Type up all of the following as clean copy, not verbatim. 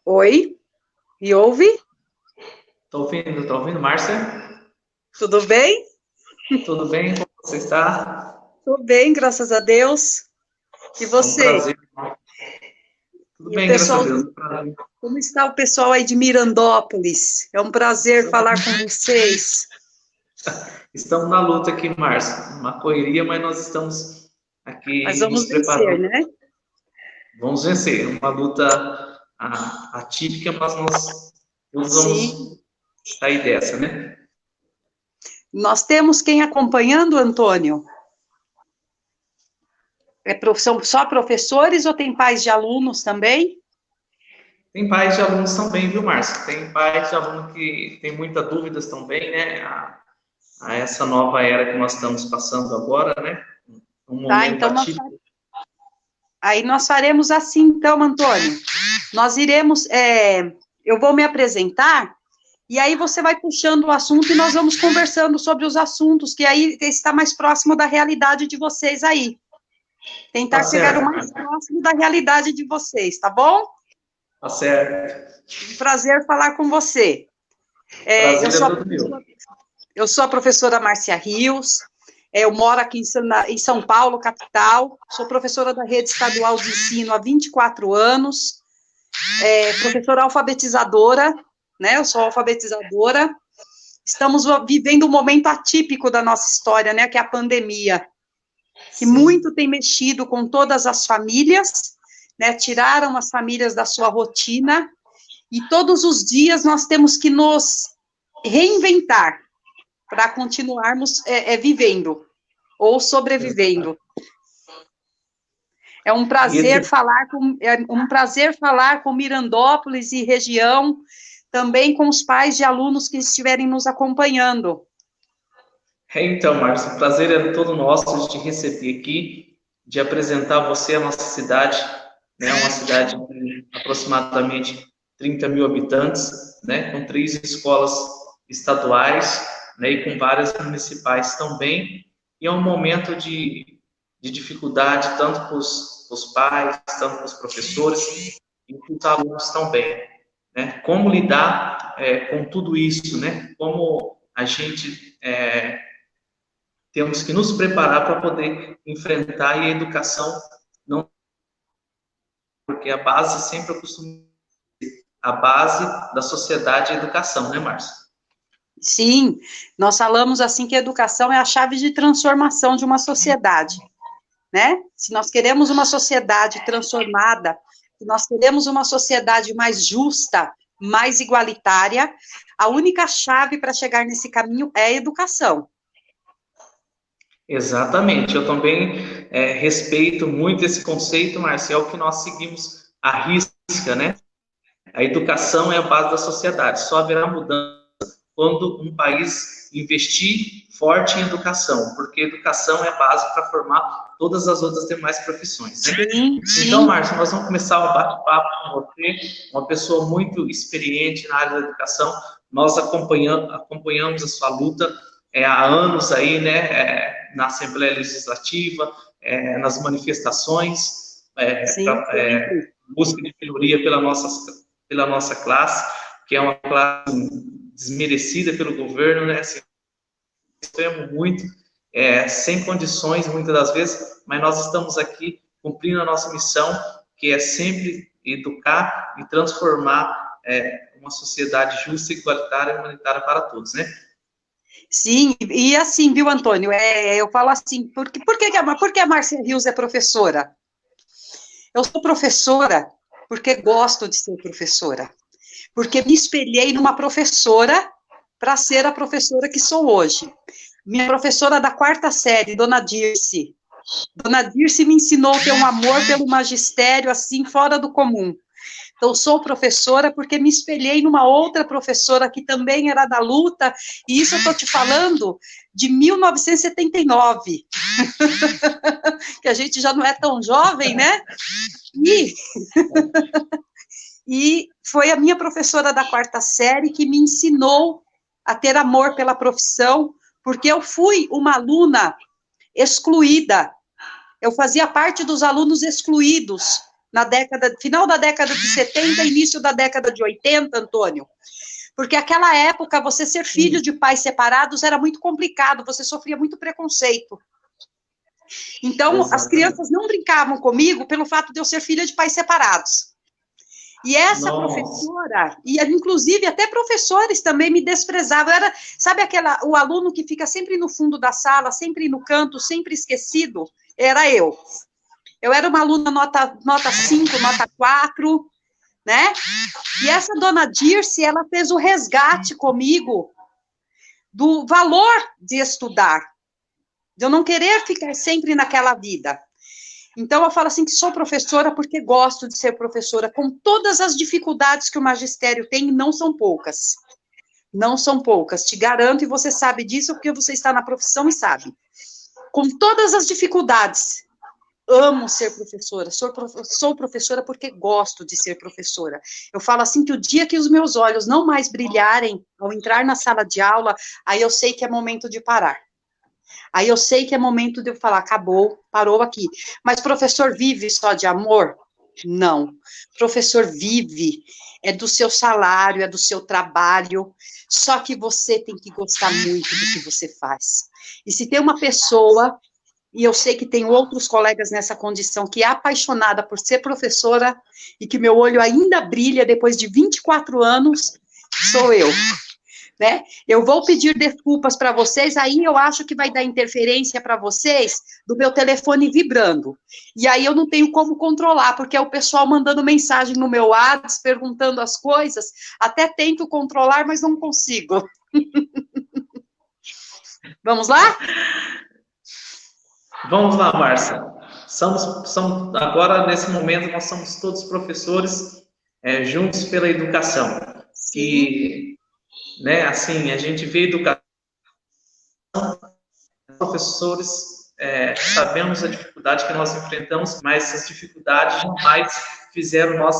Oi, me ouve? Tô ouvindo, Márcia? Tudo bem? Tudo bem? Como você está? Tudo bem, graças a Deus. E É um você? prazer. Tudo E o bem, graças a pessoal, Deus. Prazer. como está o pessoal aí de Mirandópolis? É um prazer falar com vocês. Estamos na luta aqui, Márcia. Uma correria, mas nós estamos Mas aqui nos vamos vencer, preparando. né? Vamos vencer. Uma luta atípica, mas nós todos Sim. vamos sair dessa, né? Nós temos quem acompanhando, Antônio? São só professores ou tem pais de alunos também? Tem pais de alunos também, viu, Márcia? Tem pais de aluno que tem muitas dúvidas também, né? A essa nova era que nós estamos passando agora, né? Um Tá, momento então atípico. aí nós faremos assim, então, Antônio. Nós iremos, eu vou me apresentar, e aí você vai puxando o assunto e nós vamos conversando sobre os assuntos, que aí está mais próximo da realidade de vocês aí. Tá Tentar chegar o certo, mais próximo da realidade de vocês, tá bom? tá certo. Um prazer falar com você. Prazer é todo meu. Eu sou a professora Márcia Rios, eu moro aqui em São Paulo, capital, sou professora da rede estadual de ensino há 24 anos, professora alfabetizadora, né? Eu sou alfabetizadora. Estamos vivendo um momento atípico da nossa história, né? Que é a pandemia, que muito tem mexido com todas as famílias, né? Tiraram as famílias da sua rotina, e todos os dias nós temos que nos reinventar para continuarmos vivendo ou sobrevivendo. É um prazer falar com Mirandópolis e região, também com os pais de alunos que estiverem nos acompanhando. Então, Márcio, o prazer é todo nosso de te receber aqui, de apresentar você a nossa cidade, né? Uma cidade de aproximadamente 30 mil habitantes, né? Com 3 escolas estaduais, né? E com várias municipais também. E é um momento de dificuldade, tanto para os pais, tanto para os professores e para os alunos também, né? Como lidar com tudo isso, né? Como a gente temos que nos preparar para poder enfrentar, e a educação não, porque a base sempre eu costumo dizer, a base da sociedade é a educação, né, Márcia? Sim, nós falamos assim que a educação é a chave de transformação de uma sociedade, né? Se nós queremos uma sociedade transformada, se nós queremos uma sociedade mais justa, mais igualitária, a única chave para chegar nesse caminho é a educação. Exatamente, eu também respeito muito esse conceito, Márcia, é o que nós seguimos à risca, né? A educação é a base da sociedade, só haverá mudança quando um país investir forte em educação, porque educação é a base para formar todas as outras demais profissões, né? Sim, Então, sim. Márcio, nós vamos começar o bate-papo com você, uma pessoa muito experiente na área da educação. Nós acompanhamos a sua luta há anos aí, né, na Assembleia Legislativa, nas manifestações, busca de melhoria pela nossa classe, que é uma classe desmerecida pelo governo, né? Sofremos muito, sem condições, muitas das vezes, mas nós estamos aqui com cumprindo a nossa missão, que é sempre educar e transformar uma sociedade justa, igualitária e humanitária para todos, né? Sim, e assim, viu, Antônio, eu falo assim, por que a Márcia Rios é professora? Eu sou professora porque gosto de ser professora, porque me espelhei numa professora para ser a professora que sou hoje. Minha professora da 4ª série, Dona Dirce. Dona Dirce me ensinou a ter um amor pelo magistério, assim, fora do comum. Então, sou professora porque me espelhei numa outra professora que também era da luta, e isso eu estou te falando de 1979, que a gente já não é tão jovem, né? E foi a minha professora da 4ª série que me ensinou a ter amor pela profissão, porque eu fui uma aluna excluída. Eu fazia parte dos alunos excluídos final da década de 70, início da década de 80, Antônio. Porque aquela época, você ser filho de pais separados era muito complicado, você sofria muito preconceito. Então, exatamente, as crianças não brincavam comigo pelo fato de eu ser filha de pais separados. E essa professora, e inclusive até professores também me desprezavam. Sabe o aluno que fica sempre no fundo da sala, sempre no canto, sempre esquecido? Era eu. Eu era uma aluna nota 5, nota 4, né? E essa Dona Dirce, ela fez o resgate comigo do valor de estudar, de eu não querer ficar sempre naquela vida. Então, eu falo assim que sou professora porque gosto de ser professora, com todas as dificuldades que o magistério tem, e não são poucas. Não são poucas, te garanto, e você sabe disso, porque você está na profissão e sabe. Com todas as dificuldades, amo ser professora, sou professora porque gosto de ser professora. Eu falo assim que o dia que os meus olhos não mais brilharem ao entrar na sala de aula, aí eu sei que é momento de parar. Aí eu sei que é momento de eu falar, acabou, parou aqui. Mas professor vive só de amor? Não. Professor vive, é do seu salário, é do seu trabalho, só que você tem que gostar muito do que você faz. E se tem uma pessoa, e eu sei que tem outros colegas nessa condição, que é apaixonada por ser professora, e que meu olho ainda brilha depois de 24 anos, sou eu. Né? Eu vou pedir desculpas para vocês, aí eu acho que vai dar interferência para vocês do meu telefone vibrando. E aí eu não tenho como controlar, porque é o pessoal mandando mensagem no meu WhatsApp, perguntando as coisas, até tento controlar, mas não consigo. Vamos lá? Vamos lá, Márcia. Agora, nesse momento, nós somos todos professores juntos pela educação. Sim. E, né, assim, a gente vê educação, professores, sabemos a dificuldade que nós enfrentamos, mas essas dificuldades jamais fizeram nós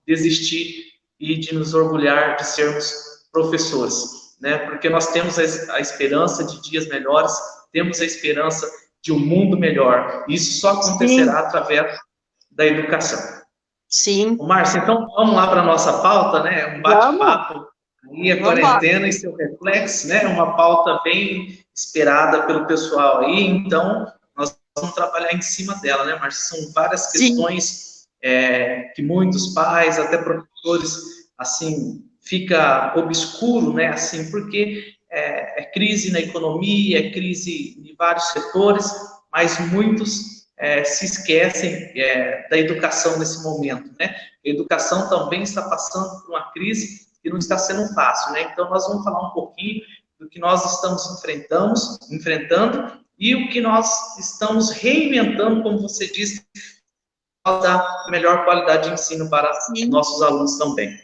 desistir e de nos orgulhar de sermos professores, né? Porque nós temos a esperança de dias melhores, temos a esperança de um mundo melhor. Isso só acontecerá Sim. através da educação. Sim. Márcia, então vamos lá para a nossa pauta, né? Um bate-papo aí, a quarentena e seu reflexo, né? Uma pauta bem esperada pelo pessoal aí, então nós vamos trabalhar em cima dela, né, Márcia? São várias questões que muitos pais, até professores, assim, fica obscuro, né? Assim, porque é crise na economia, é crise em vários setores, mas muitos se esquecem da educação nesse momento, né? A educação também está passando por uma crise que não está sendo fácil, né? Então, nós vamos falar um pouquinho do que nós estamos enfrentando e o que nós estamos reinventando, como você disse, para dar melhor qualidade de ensino para nossos alunos também.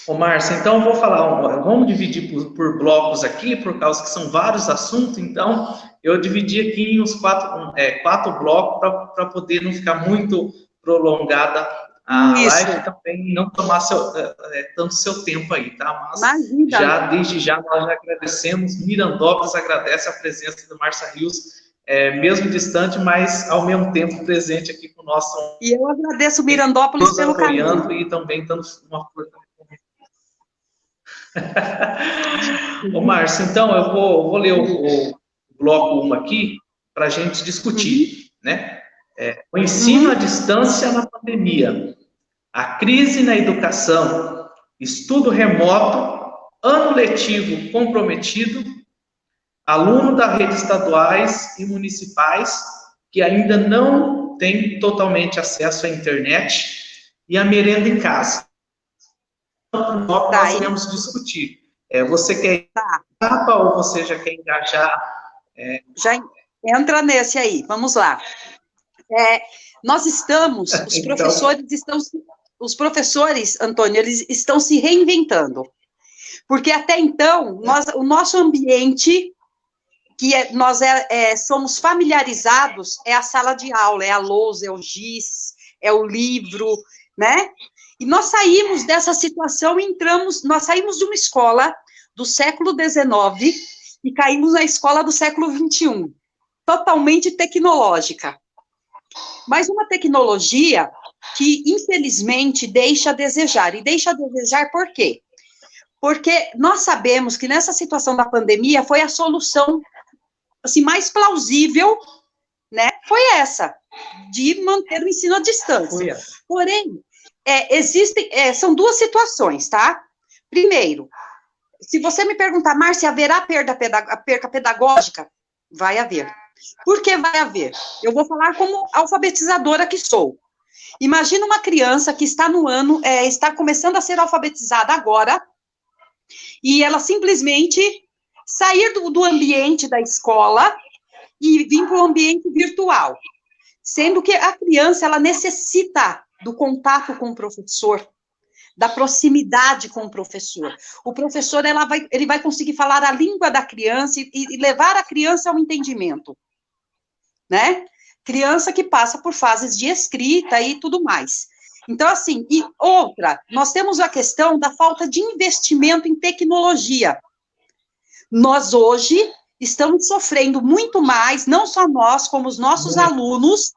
Ô, Márcia, então eu vou falar, vamos dividir por blocos aqui, por causa que são vários assuntos, então eu dividi aqui em uns quatro blocos para poder não ficar muito prolongada a live, também não tomar tanto seu tempo aí, tá? Mas desde já nós já agradecemos, Mirandópolis agradece a presença do Márcia Rios, mesmo distante, mas ao mesmo tempo presente aqui com o nosso... E eu agradeço Mirandópolis pelo carinho. E também dando uma força. Ô, Márcio, então eu vou ler o bloco 1 aqui, para a gente discutir, né? O ensino à distância na pandemia, a crise na educação, estudo remoto, ano letivo comprometido, aluno das redes estaduais e municipais que ainda não têm totalmente acesso à internet e a merenda em casa. Nós iremos discutir. Você quer etapa ou você já quer engajar? Já entra nesse aí, vamos lá. Nós estamos, os professores, Antônio, eles estão se reinventando, porque até então, o nosso ambiente, que nós somos familiarizados, é a sala de aula, é a lousa, é o giz, é o livro, né? E nós saímos dessa situação e nós saímos de uma escola do século XIX e caímos na escola do século XXI, totalmente tecnológica. Mas uma tecnologia que, infelizmente, deixa a desejar. E deixa a desejar por quê? Porque nós sabemos que nessa situação da pandemia foi a solução assim, mais plausível, né? Foi essa, de manter o ensino à distância. Porém, são duas situações, tá? Primeiro, se você me perguntar, Márcia, haverá perca pedagógica? Vai haver. Por que vai haver? Eu vou falar como alfabetizadora que sou. Imagina uma criança que está está começando a ser alfabetizada agora, e ela simplesmente sair do ambiente da escola e vir para o ambiente virtual. Sendo que a criança, ela necessita do contato com o professor, da proximidade com o professor. O professor, ele vai conseguir falar a língua da criança e levar a criança ao entendimento, né? Criança que passa por fases de escrita e tudo mais. Então, assim, e outra, nós temos a questão da falta de investimento em tecnologia. Nós, hoje, estamos sofrendo muito mais, não só nós, como os nossos alunos,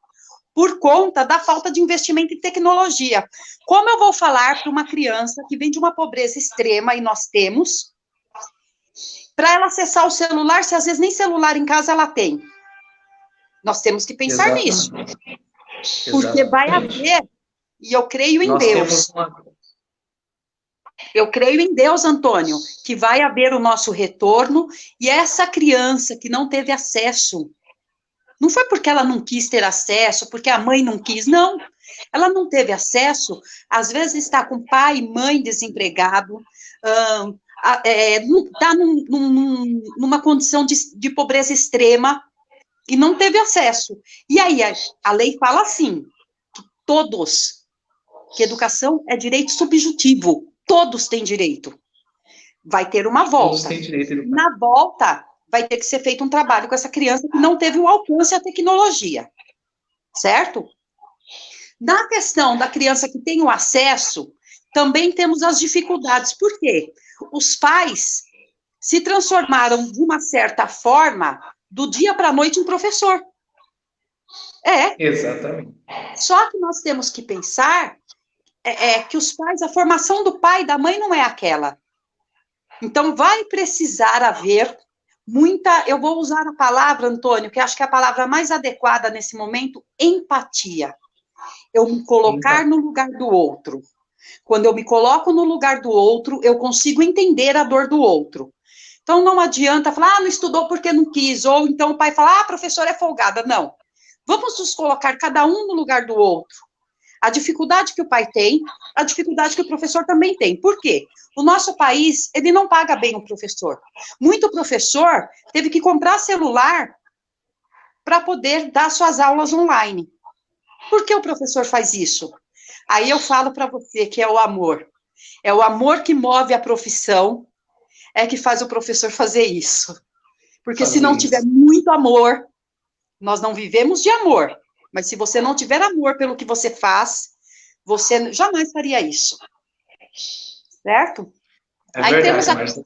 por conta da falta de investimento em tecnologia. Como eu vou falar para uma criança que vem de uma pobreza extrema, e nós temos, para ela acessar o celular, se às vezes nem celular em casa ela tem? Nós temos que pensar nisso. Porque vai haver, e eu creio em Deus. Eu creio em Deus, Antônio, que vai haver o nosso retorno, e essa criança que não teve acesso, não foi porque ela não quis ter acesso, porque a mãe não quis, não. Ela não teve acesso, às vezes está com pai e mãe desempregado, está numa condição de pobreza extrema, e não teve acesso. E aí, a lei fala assim, que educação é direito subjetivo, todos têm direito. Vai ter uma volta. Todos têm direito. Na volta, vai ter que ser feito um trabalho com essa criança que não teve o alcance à tecnologia, certo? Na questão da criança que tem o acesso, também temos as dificuldades. Por quê? Os pais se transformaram, de uma certa forma, do dia para a noite, em professor. Exatamente. Só que nós temos que pensar que os pais, a formação do pai e da mãe não é aquela. Então, vai precisar haver eu vou usar a palavra, Antônio, que acho que é a palavra mais adequada nesse momento, empatia. Eu me colocar no lugar do outro. Quando eu me coloco no lugar do outro, eu consigo entender a dor do outro. Então, não adianta falar, não estudou porque não quis, ou então o pai fala, a professora é folgada. Não. Vamos nos colocar cada um no lugar do outro. A dificuldade que o pai tem, a dificuldade que o professor também tem. Por quê? O nosso país, ele não paga bem o professor. Muito professor teve que comprar celular para poder dar suas aulas online. Por que o professor faz isso? Aí eu falo para você que é o amor. É o amor que move a profissão, é que faz o professor fazer isso. Porque se não tiver muito amor, nós não vivemos de amor. Mas se você não tiver amor pelo que você faz, você jamais faria isso. Certo? Aí verdade, temos a questão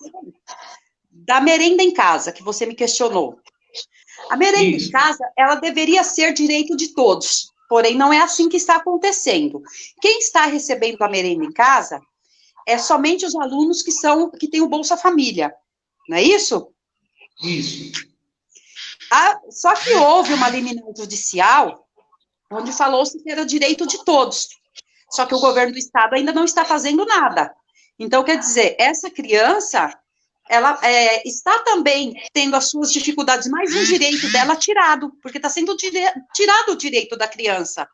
da merenda em casa, que você me questionou. A merenda em casa, ela deveria ser direito de todos. Porém, não é assim que está acontecendo. Quem está recebendo a merenda em casa é somente os alunos que têm o Bolsa Família. Não é isso? Isso. Só que houve uma liminar judicial onde falou-se que era direito de todos. Só que o governo do estado ainda não está fazendo nada. Então, quer dizer, essa criança, ela está também tendo as suas dificuldades, mas o direito dela tirado, porque está sendo tirado o direito da criança.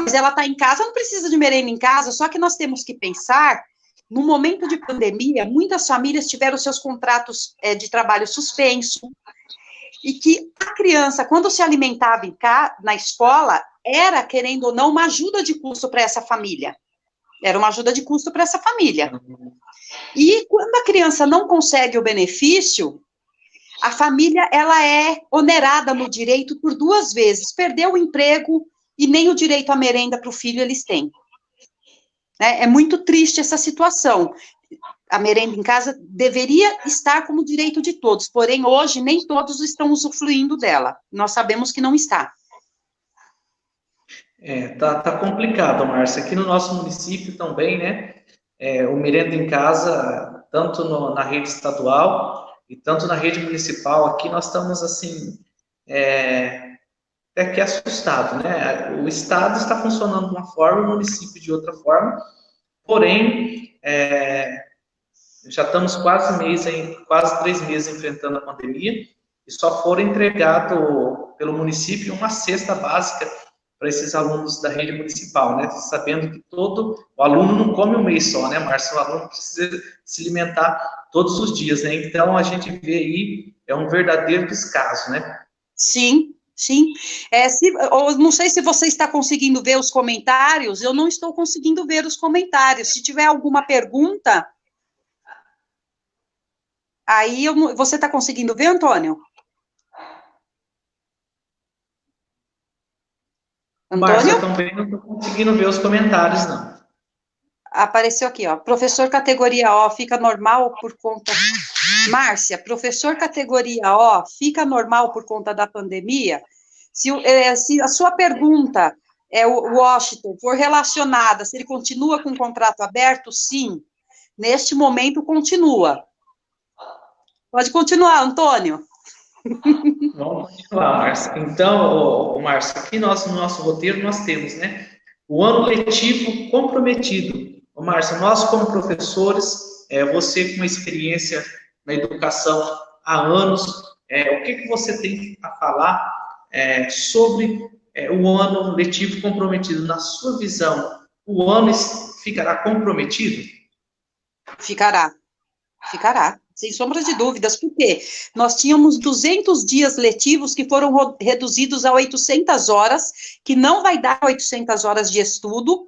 Mas ela está em casa, não precisa de merenda em casa, só que nós temos que pensar, no momento de pandemia, muitas famílias tiveram seus contratos de trabalho suspenso, e que a criança, quando se alimentava na escola, era, querendo ou não, uma ajuda de custo para essa família. Era uma ajuda de custo para essa família. E quando a criança não consegue o benefício, a família, ela é onerada no direito por 2 vezes. Perdeu o emprego e nem o direito à merenda para o filho eles têm. É muito triste essa situação. A merenda em casa deveria estar como direito de todos, porém, hoje, nem todos estão usufruindo dela. Nós sabemos que não está. Tá complicado, Márcia. Aqui no nosso município também, né? O merenda em casa, tanto na rede estadual e tanto na rede municipal, aqui nós estamos, assim, até que assustado, né? O estado está funcionando de uma forma, o município de outra forma, porém, já estamos quase 3 meses enfrentando a pandemia e só foram entregados pelo município uma cesta básica para esses alunos da rede municipal, né? Sabendo que o aluno não come um mês só, né, Márcio? O aluno precisa se alimentar todos os dias, né? Então, a gente vê aí, um verdadeiro descaso, né? Sim, sim. Não sei se você está conseguindo ver os comentários, eu não estou conseguindo ver os comentários. Se tiver alguma pergunta, aí você está conseguindo ver, Antônio? Márcia, eu também não estou conseguindo ver os comentários, não. Apareceu aqui, ó. Professor categoria O fica normal por conta... Márcia, professor categoria O fica normal por conta da pandemia? Se a sua pergunta, o Washington, for relacionada, se ele continua com o contrato aberto, sim. Neste momento, continua. Pode continuar, Antônio. Vamos continuar, Márcia. Então, Márcia, aqui no nosso roteiro nós temos, né, o ano letivo comprometido. Márcia, nós como professores, você com uma experiência na educação há anos, o que você tem a falar sobre o ano letivo comprometido? Na sua visão, o ano ficará comprometido? Ficará. Sem sombra de dúvidas, porque nós tínhamos 200 dias letivos que foram reduzidos a 800 horas, que não vai dar 800 horas de estudo,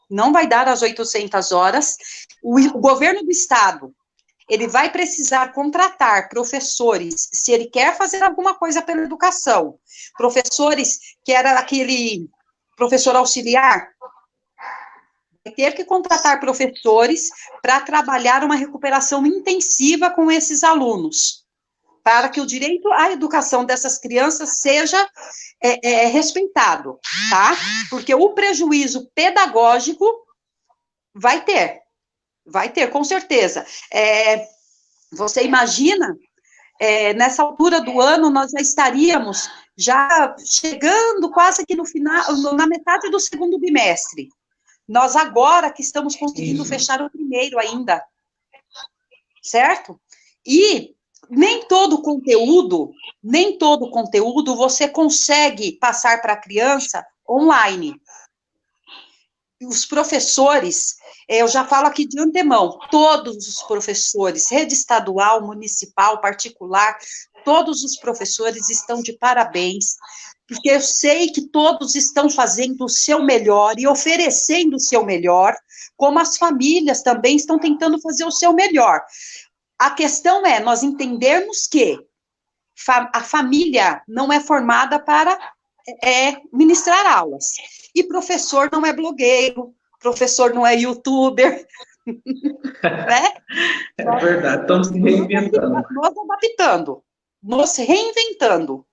não vai dar as 800 horas. O governo do estado, ele vai precisar contratar professores, se ele quer fazer alguma coisa pela educação, professores que era aquele professor auxiliar, ter que contratar professores para trabalhar uma recuperação intensiva com esses alunos, para que o direito à educação dessas crianças seja respeitado, tá? Porque o prejuízo pedagógico vai ter, com certeza. Você imagina, nessa altura do ano, nós já estaríamos chegando quase que no final, na metade do segundo bimestre. Nós agora que estamos conseguindo fechar o primeiro ainda, certo? E nem todo conteúdo você consegue passar para a criança online. Os professores, eu já falo aqui de antemão, todos os professores, rede estadual, municipal, particular, todos os professores estão de parabéns, porque eu sei que todos estão fazendo o seu melhor e oferecendo o seu melhor, como as famílias também estão tentando fazer o seu melhor. A questão é nós entendermos que a família não é formada para ministrar aulas, e professor não é blogueiro, professor não é youtuber, né? É verdade, estamos se reinventando. Nós adaptando, nos reinventando.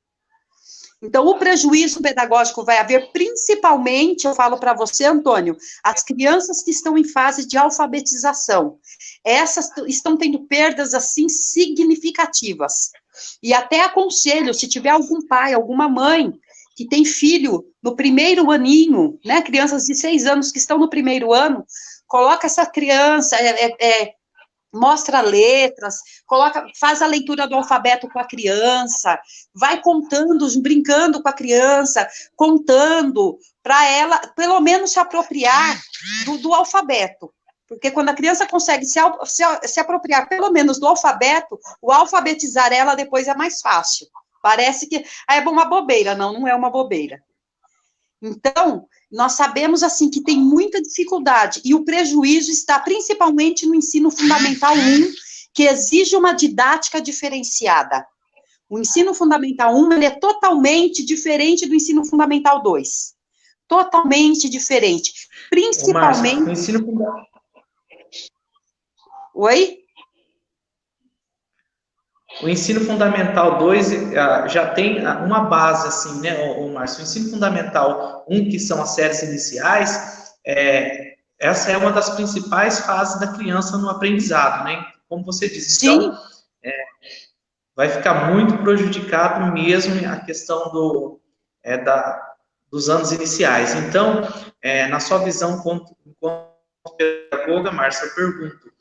Então, o prejuízo pedagógico vai haver principalmente, eu falo para você, Antônio, as crianças que estão em fase de alfabetização. Essas estão tendo perdas, assim, significativas. E até aconselho, se tiver algum pai, alguma mãe que tem filho no primeiro aninho, né, crianças de 6 anos que estão no primeiro ano, coloca essa criança, mostra letras, faz a leitura do alfabeto com a criança, vai contando, brincando com a criança, contando, para ela, pelo menos, se apropriar do alfabeto. Porque quando a criança consegue se apropriar, pelo menos, do alfabeto, o alfabetizar ela depois é mais fácil. Parece que é uma bobeira. Não, não é uma bobeira. Então, nós sabemos, assim, que tem muita dificuldade, e o prejuízo está principalmente no ensino fundamental 1, que exige uma didática diferenciada. O ensino fundamental 1, ele é totalmente diferente do ensino fundamental 2. Totalmente diferente. Principalmente... Márcia, o ensino fundamental... Oi? O ensino fundamental 2 já tem uma base, assim, né, Márcio? O ensino fundamental 1, que são as séries iniciais, essa é uma das principais fases da criança no aprendizado, né? Como você disse. Sim. Então, vai ficar muito prejudicado mesmo a questão dos anos iniciais. Então, na sua visão como pedagoga, Márcia, eu pergunto,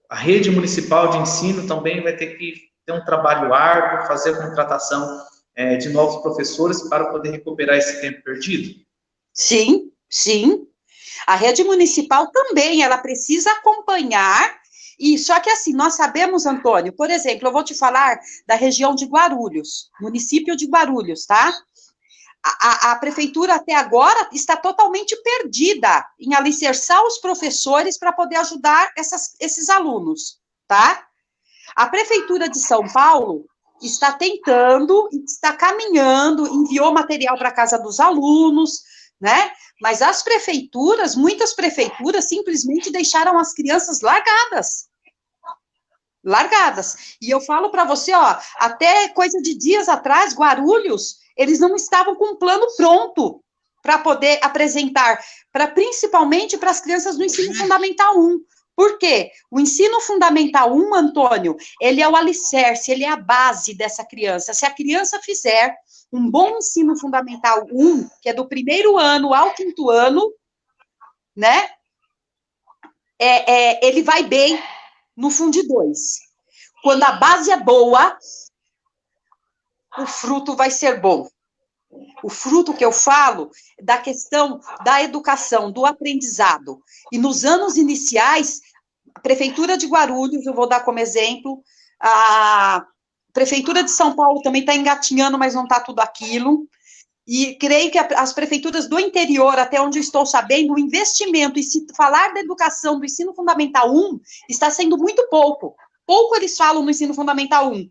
a rede municipal de ensino também vai ter que ter um trabalho árduo, fazer a contratação de novos professores para poder recuperar esse tempo perdido? Sim, sim. A rede municipal também, ela precisa acompanhar, e só que assim, nós sabemos, Antônio, por exemplo, eu vou te falar da região de Guarulhos, município de Guarulhos, tá? A prefeitura até agora está totalmente perdida em alicerçar os professores para poder ajudar esses alunos, tá? A prefeitura de São Paulo está tentando, está caminhando, enviou material para a casa dos alunos, né? Mas as prefeituras, muitas prefeituras simplesmente deixaram as crianças largadas. E eu falo para você, ó, até coisa de dias atrás, Guarulhos, eles não estavam com um plano pronto para poder apresentar, principalmente para as crianças do ensino fundamental 1. Por quê? O ensino fundamental 1, Antônio, ele é o alicerce, ele é a base dessa criança. Se a criança fizer um bom ensino fundamental 1, que é do primeiro ano ao 5º ano, né, ele vai bem no Fundi 2. Quando a base é boa, o fruto vai ser bom. O fruto que eu falo da questão da educação, do aprendizado. E nos anos iniciais, a Prefeitura de Guarulhos, eu vou dar como exemplo, a Prefeitura de São Paulo também está engatinhando, mas não está tudo aquilo. E creio que as prefeituras do interior, até onde eu estou sabendo, o investimento, e se falar da educação do ensino fundamental 1, está sendo muito pouco. Pouco eles falam no ensino fundamental 1.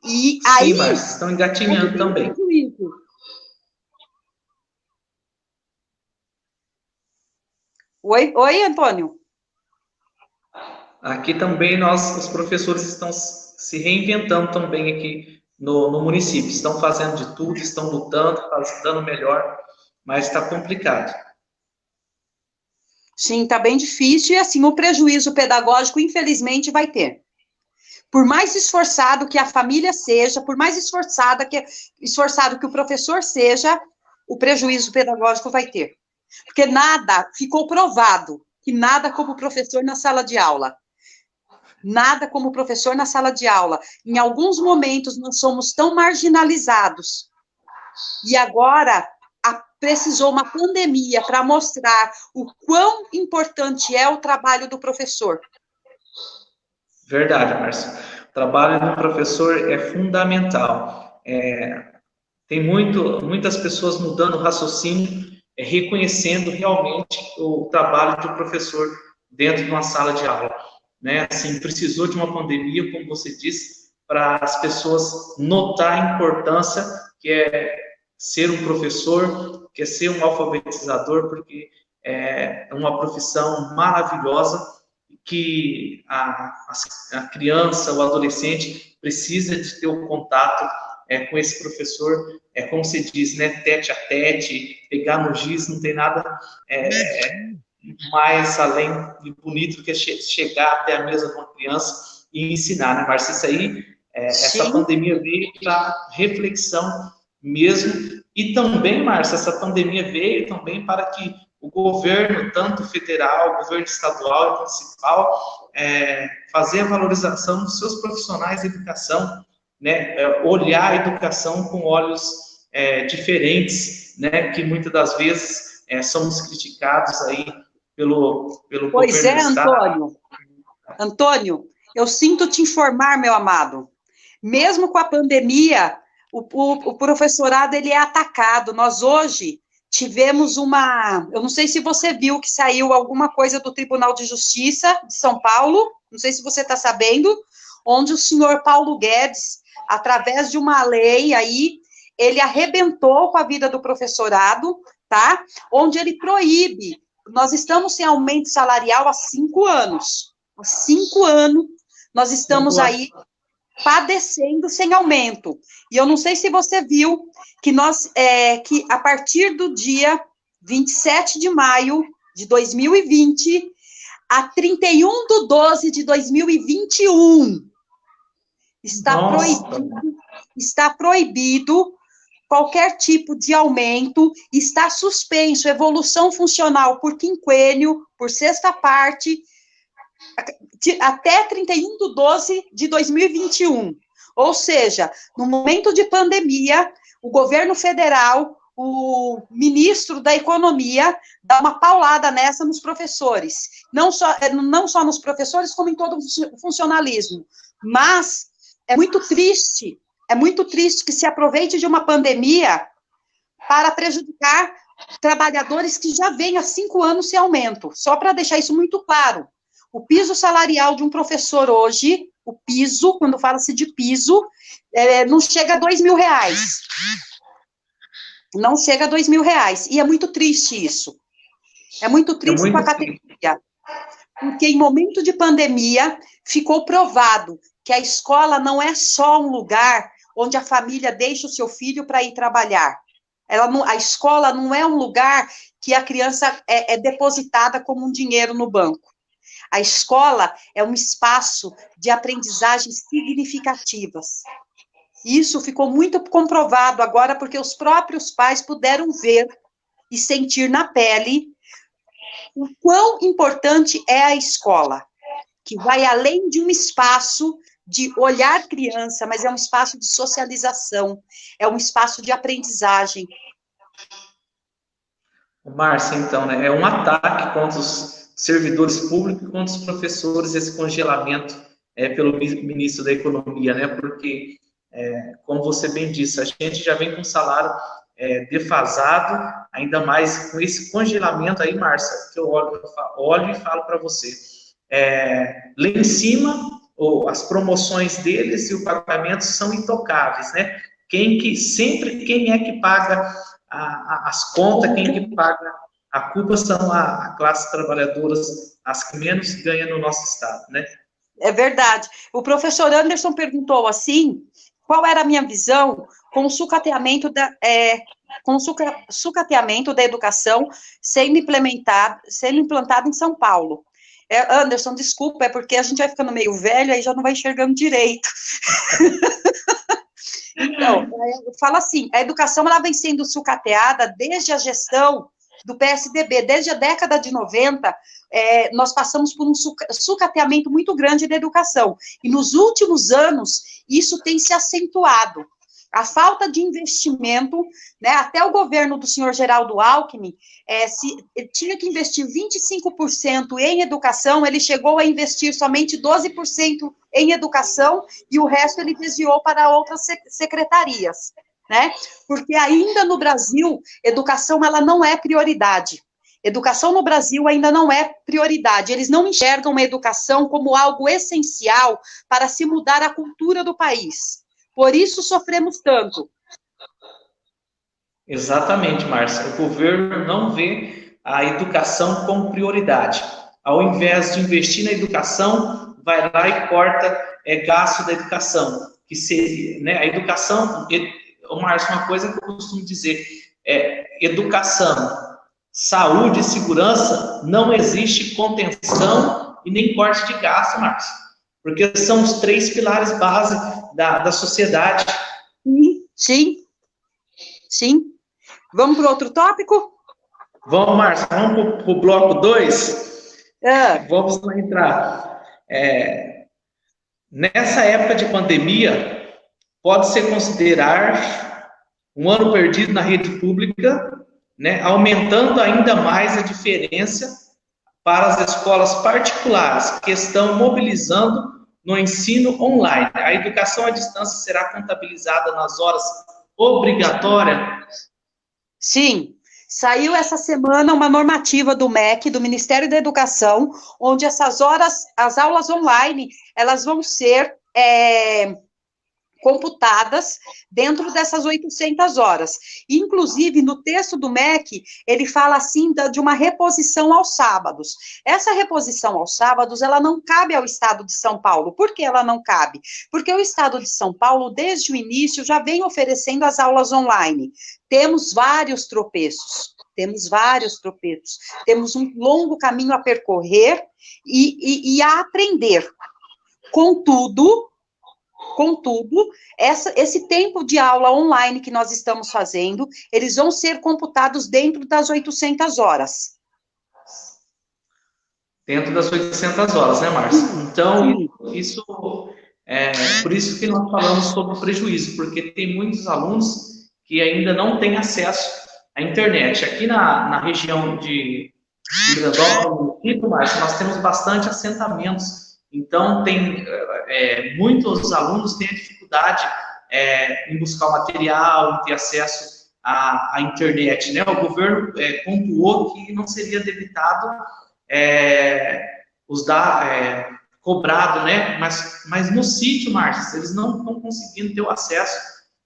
E aí... Sim, mas estão engatinhando também. Oi, Antônio? Aqui também os professores estão se reinventando também aqui no município. Estão fazendo de tudo, estão lutando, dando melhor, mas está complicado. Sim, está bem difícil, e assim, o prejuízo pedagógico, infelizmente, vai ter. Por mais esforçado que a família seja, por mais esforçado que o professor seja, o prejuízo pedagógico vai ter. Porque ficou provado que nada como professor na sala de aula. Nada como professor na sala de aula. Em alguns momentos, nós somos tão marginalizados. E agora, precisou uma pandemia para mostrar o quão importante é o trabalho do professor. Verdade, Márcio. O trabalho do professor é fundamental. Tem muitas pessoas mudando o raciocínio, reconhecendo realmente o trabalho do professor dentro de uma sala de aula. Né? Assim, precisou de uma pandemia, como você disse, para as pessoas notar a importância que é ser um professor, que é ser um alfabetizador, porque é uma profissão maravilhosa que a criança, o adolescente, precisa de ter o contato com esse professor, como se diz, né, tete a tete, pegar no giz, não tem nada mais além de bonito do que chegar até a mesa de uma criança e ensinar, né, Márcia? Isso aí, essa pandemia veio para reflexão mesmo, e também, Márcia, essa pandemia veio também para que o governo, tanto federal, governo estadual e municipal, fazer a valorização dos seus profissionais de educação, né, olhar a educação com olhos diferentes, né, que muitas das vezes somos criticados aí pelo governo do Estado. Antônio, eu sinto te informar, meu amado, mesmo com a pandemia, o professorado, ele é atacado. Nós hoje tivemos eu não sei se você viu que saiu alguma coisa do Tribunal de Justiça de São Paulo, não sei se você está sabendo, onde o senhor Paulo Guedes, através de uma lei aí, ele arrebentou com a vida do professorado, tá? Onde ele proíbe, nós estamos sem aumento salarial há 5 anos, nós estamos aí padecendo sem aumento. E eu não sei se você viu que que a partir do dia 27 de maio de 2020, a 31/12/2021, está proibido qualquer tipo de aumento, está suspenso evolução funcional por quinquênio, por sexta parte, até 31/12/2021. Ou seja, no momento de pandemia, o governo federal, o ministro da Economia, dá uma paulada nessa nos professores. Não só nos professores, como em todo o funcionalismo. Mas é muito triste que se aproveite de uma pandemia para prejudicar trabalhadores que já vêm há 5 anos sem aumento. Só para deixar isso muito claro. O piso salarial de um professor hoje, o piso, quando fala-se de piso, não chega a R$2.000. Não chega a R$2.000. E é muito triste isso. É muito triste com a categoria. Porque em momento de pandemia, ficou provado que a escola não é só um lugar onde a família deixa o seu filho para ir trabalhar. A escola não é um lugar que a criança é depositada como um dinheiro no banco. A escola é um espaço de aprendizagens significativas. Isso ficou muito comprovado agora, porque os próprios pais puderam ver e sentir na pele o quão importante é a escola, que vai além de um espaço de olhar criança, mas é um espaço de socialização, é um espaço de aprendizagem. Márcia, então, né, é um ataque contra os servidores públicos e contra os professores, esse congelamento pelo ministro da Economia, né, porque, como você bem disse, a gente já vem com salário defasado, ainda mais com esse congelamento aí, Márcia, que eu olho e falo para você. Lá em cima, as promoções deles e o pagamento são intocáveis, né? Quem é que paga as contas, quem é que paga a culpa são a classe trabalhadora, as que menos ganham no nosso estado, né? É verdade. O professor Anderson perguntou assim, qual era a minha visão com o sucateamento da educação sendo implantado em São Paulo. Anderson, desculpa, é porque a gente vai ficando meio velho, aí já não vai enxergando direito. Então, fala assim, a educação ela vem sendo sucateada desde a gestão do PSDB, desde a década de 90, nós passamos por um sucateamento muito grande da educação, e nos últimos anos, isso tem se acentuado. A falta de investimento, né, até o governo do senhor Geraldo Alckmin, tinha que investir 25% em educação, ele chegou a investir somente 12% em educação, e o resto ele desviou para outras secretarias, né? Porque ainda no Brasil, educação ela não é prioridade. Educação no Brasil ainda não é prioridade. Eles não enxergam a educação como algo essencial para se mudar a cultura do país. Por isso sofremos tanto. Exatamente, Márcia. O governo não vê a educação como prioridade. ao invés de investir na educação, vai lá e corta gasto da educação, que seria, né, a educação, Márcio, uma coisa que eu costumo dizer, educação, saúde e segurança, não existe contenção e nem corte de gasto, Márcio, porque são os 3 pilares base da sociedade. Sim, sim. Vamos para outro tópico? Vamos, Márcio, vamos para o bloco 2? Vamos lá entrar. Nessa época de pandemia, pode-se considerar um ano perdido na rede pública, né, aumentando ainda mais a diferença para as escolas particulares que estão mobilizando no ensino online. A educação à distância será contabilizada nas horas obrigatórias? Sim. Saiu essa semana uma normativa do MEC, do Ministério da Educação, onde essas horas, as aulas online, elas vão ser computadas dentro dessas 800 horas. Inclusive, no texto do MEC, ele fala assim de uma reposição aos sábados. Essa reposição aos sábados, ela não cabe ao Estado de São Paulo. Por que ela não cabe? Porque o Estado de São Paulo, desde o início, já vem oferecendo as aulas online. Temos vários tropeços, temos um longo caminho a percorrer e a aprender. Contudo, esse tempo de aula online que nós estamos fazendo, eles vão ser computados dentro das 800 horas. Dentro das 800 horas, né, Márcia? Então, isso por isso que nós falamos sobre o prejuízo, porque tem muitos alunos que ainda não têm acesso à internet. Aqui na região de Grandópolis, Márcia, nós temos bastante assentamentos. Então, muitos alunos têm dificuldade em buscar o material, em ter acesso à internet, né? O governo pontuou que não seria debitado cobrado, né? Mas no sítio, Márcia, eles não estão conseguindo ter o acesso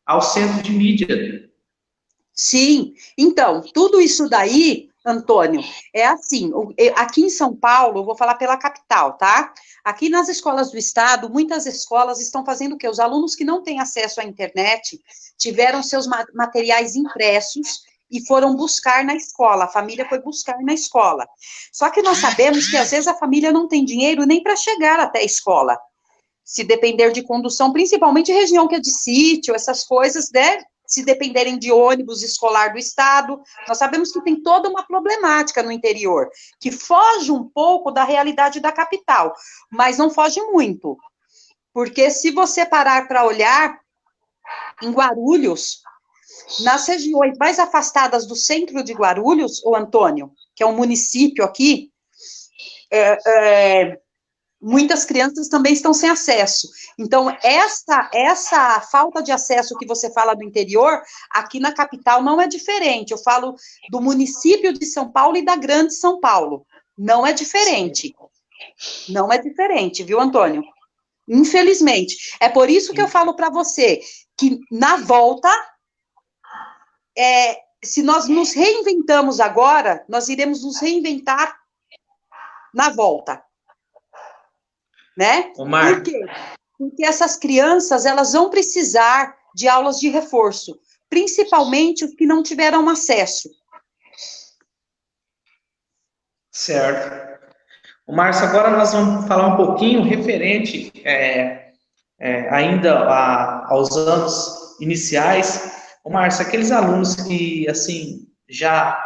ao centro de mídia. Sim, então, tudo isso daí, Antônio, é assim, aqui em São Paulo, eu vou falar pela capital, tá? Aqui nas escolas do estado, muitas escolas estão fazendo o quê? Os alunos que não têm acesso à internet tiveram seus materiais impressos e foram buscar na escola, a família foi buscar na escola. Só que nós sabemos que às vezes a família não tem dinheiro nem para chegar até a escola. Se depender de condução, principalmente região que é de sítio, essas coisas, né? Se dependerem de ônibus escolar do estado, nós sabemos que tem toda uma problemática no interior, que foge um pouco da realidade da capital, mas não foge muito, porque se você parar para olhar, em Guarulhos, nas regiões mais afastadas do centro de Guarulhos, o Antônio, que é um município aqui, muitas crianças também estão sem acesso. Então, essa falta de acesso que você fala do interior, aqui na capital não é diferente. Eu falo do município de São Paulo e da Grande São Paulo. Não é diferente. Não é diferente, viu, Antônio? Infelizmente. É por isso que eu falo para você que, na volta, se nós nos reinventamos agora, nós iremos nos reinventar na volta. Né? Por quê? Porque essas crianças, elas vão precisar de aulas de reforço, principalmente os que não tiveram acesso. Certo. Márcio, agora nós vamos falar um pouquinho referente ainda aos anos iniciais. Márcio, aqueles alunos que, assim, já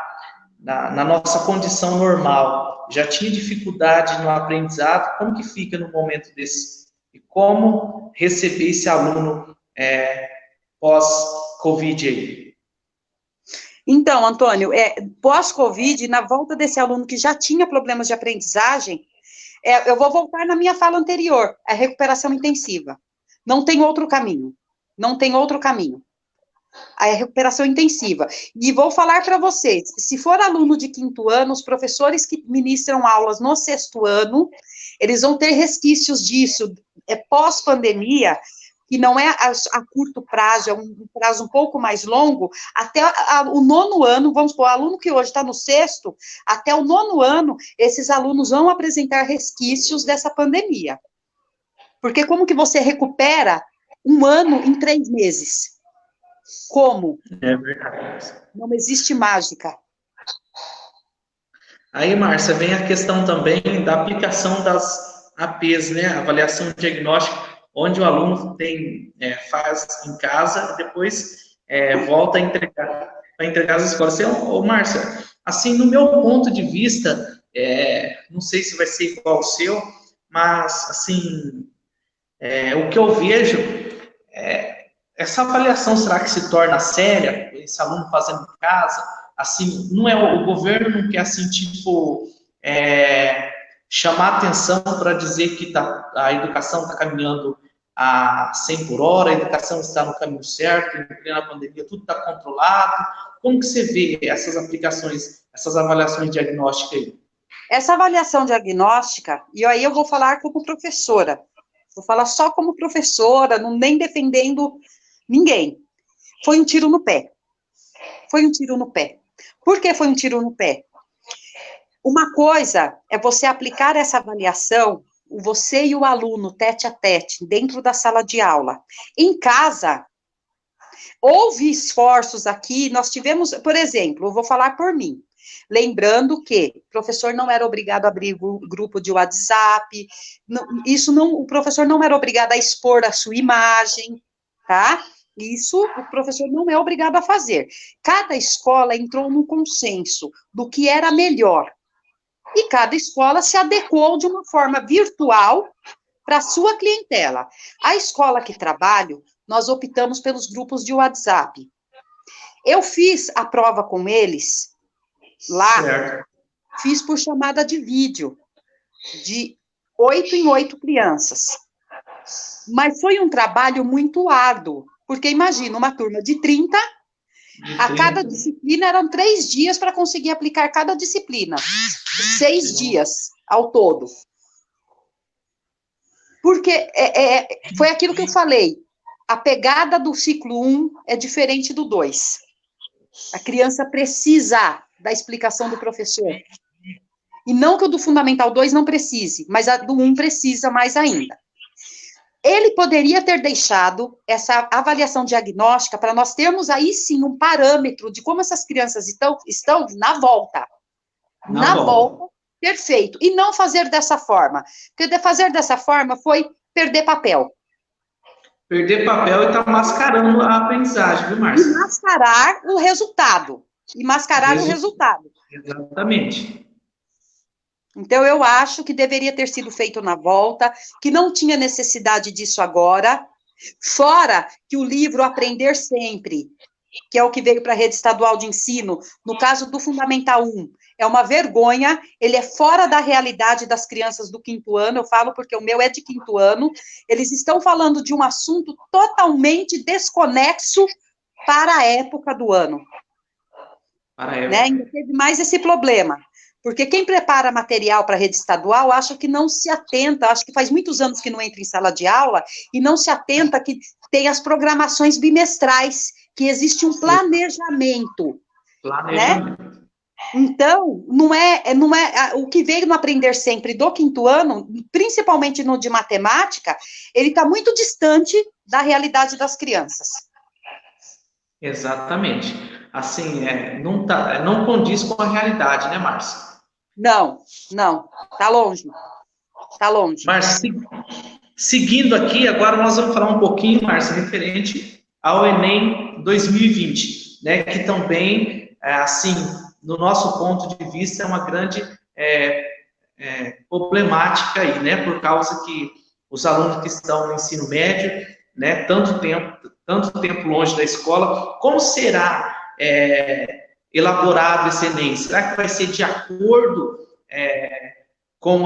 na nossa condição normal, já tinha dificuldade no aprendizado, como que fica no momento desse? E como receber esse aluno pós-Covid aí? Então, Antônio, pós-Covid, na volta desse aluno que já tinha problemas de aprendizagem, eu vou voltar na minha fala anterior, a recuperação intensiva. Não tem outro caminho. Não tem outro caminho. A recuperação intensiva. E vou falar para vocês, se for aluno de 5º ano, os professores que ministram aulas no 6º ano, eles vão ter resquícios disso pós-pandemia, que não é a curto prazo, é um prazo um pouco mais longo, até o 9º ano, vamos supor, o aluno que hoje está no 6º, até o 9º ano, esses alunos vão apresentar resquícios dessa pandemia. Porque como que você recupera um ano em 3 meses? Como? É verdade. Não existe mágica. Aí, Márcia, vem a questão também da aplicação das APs, né? Avaliação diagnóstica, onde o aluno faz em casa e depois volta a entregar para entregar às escolas. Ô, Márcia, assim, no meu ponto de vista, não sei se vai ser igual ao seu, mas, assim, o que eu vejo essa avaliação, será que se torna séria? Esse aluno fazendo em casa? Assim, não é o governo não quer, assim, tipo, chamar atenção para dizer que a educação está caminhando a 100 por hora, a educação está no caminho certo, em plena pandemia, tudo está controlado. Como que você vê essas aplicações, essas avaliações diagnósticas aí? Essa avaliação diagnóstica, e aí eu vou falar como professora, vou falar só como professora, não nem defendendo ninguém. Foi um tiro no pé. Foi um tiro no pé. Por que foi um tiro no pé? Uma coisa é você aplicar essa avaliação, você e o aluno, tete a tete, dentro da sala de aula. Em casa, houve esforços aqui, nós tivemos, por exemplo, eu vou falar por mim, lembrando que o professor não era obrigado a abrir grupo de WhatsApp, o professor não era obrigado a expor a sua imagem, tá? Isso o professor não é obrigado a fazer. Cada escola entrou num consenso do que era melhor. E cada escola se adequou de uma forma virtual para a sua clientela. A escola que trabalho, nós optamos pelos grupos de WhatsApp. Eu fiz a prova com eles lá, certo. Fiz por chamada de vídeo, de 8 em 8 crianças. Mas foi um trabalho muito árduo, porque imagina, uma turma de 30, a cada disciplina eram 3 dias para conseguir aplicar cada disciplina. 6 dias ao todo. Porque foi aquilo que eu falei, a pegada do ciclo 1 é diferente do 2. A criança precisa da explicação do professor. E não que o do Fundamental 2 não precise, mas a do 1 precisa mais ainda. Ele poderia ter deixado essa avaliação diagnóstica para nós termos aí sim um parâmetro de como essas crianças estão na volta. Na volta, perfeito. E não fazer dessa forma. Porque fazer dessa forma foi perder papel. Perder papel e estar mascarando a aprendizagem, viu, Márcia? E mascarar o resultado. Exatamente. Então, eu acho que deveria ter sido feito na volta, que não tinha necessidade disso agora, fora que o livro Aprender Sempre, que é o que veio para a rede estadual de ensino, no caso do Fundamental 1, é uma vergonha, ele é fora da realidade das crianças do 5º ano, eu falo porque o meu é de 5º ano, eles estão falando de um assunto totalmente desconexo para a época do ano. Né? Ainda teve mais esse problema. Porque quem prepara material para a rede estadual acha que não se atenta, acho que faz muitos anos que não entra em sala de aula, e não se atenta que tem as programações bimestrais, que existe um planejamento. Né? Então, não é o que veio no Aprender Sempre do 5º ano, principalmente no de matemática, ele está muito distante da realidade das crianças. Exatamente. Assim, não condiz com a realidade, né, Márcia? Não, está longe. Márcia, seguindo aqui, agora nós vamos falar um pouquinho, Márcia, referente ao Enem 2020, né, que também, assim, no nosso ponto de vista, é uma grande problemática aí, né, por causa que os alunos que estão no ensino médio, né, tanto tempo longe da escola, como será elaborado esse Enem? Será que vai ser de acordo com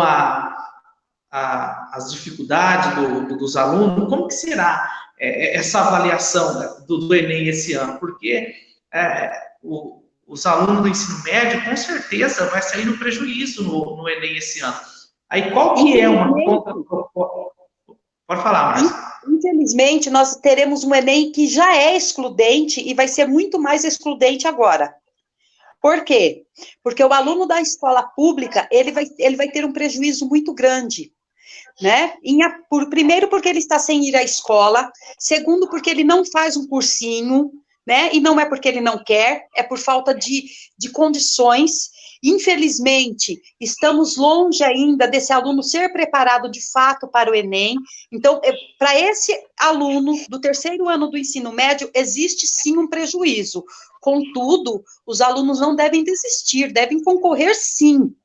as dificuldades dos alunos? Como que será essa avaliação do Enem esse ano? Porque os alunos do ensino médio, com certeza, vai sair no prejuízo no Enem esse ano. Aí, qual que é uma Pode falar, Márcia. Infelizmente, nós teremos um Enem que já é excludente e vai ser muito mais excludente agora. Por quê? Porque o aluno da escola pública, ele vai ter um prejuízo muito grande, né? Primeiro, porque ele está sem ir à escola. Segundo, porque ele não faz um cursinho, né? E não é porque ele não quer, é por falta de condições. Infelizmente, estamos longe ainda desse aluno ser preparado de fato para o Enem. Então, para esse aluno do terceiro ano do ensino médio, existe sim um prejuízo. Contudo, os alunos não devem desistir, devem concorrer sim,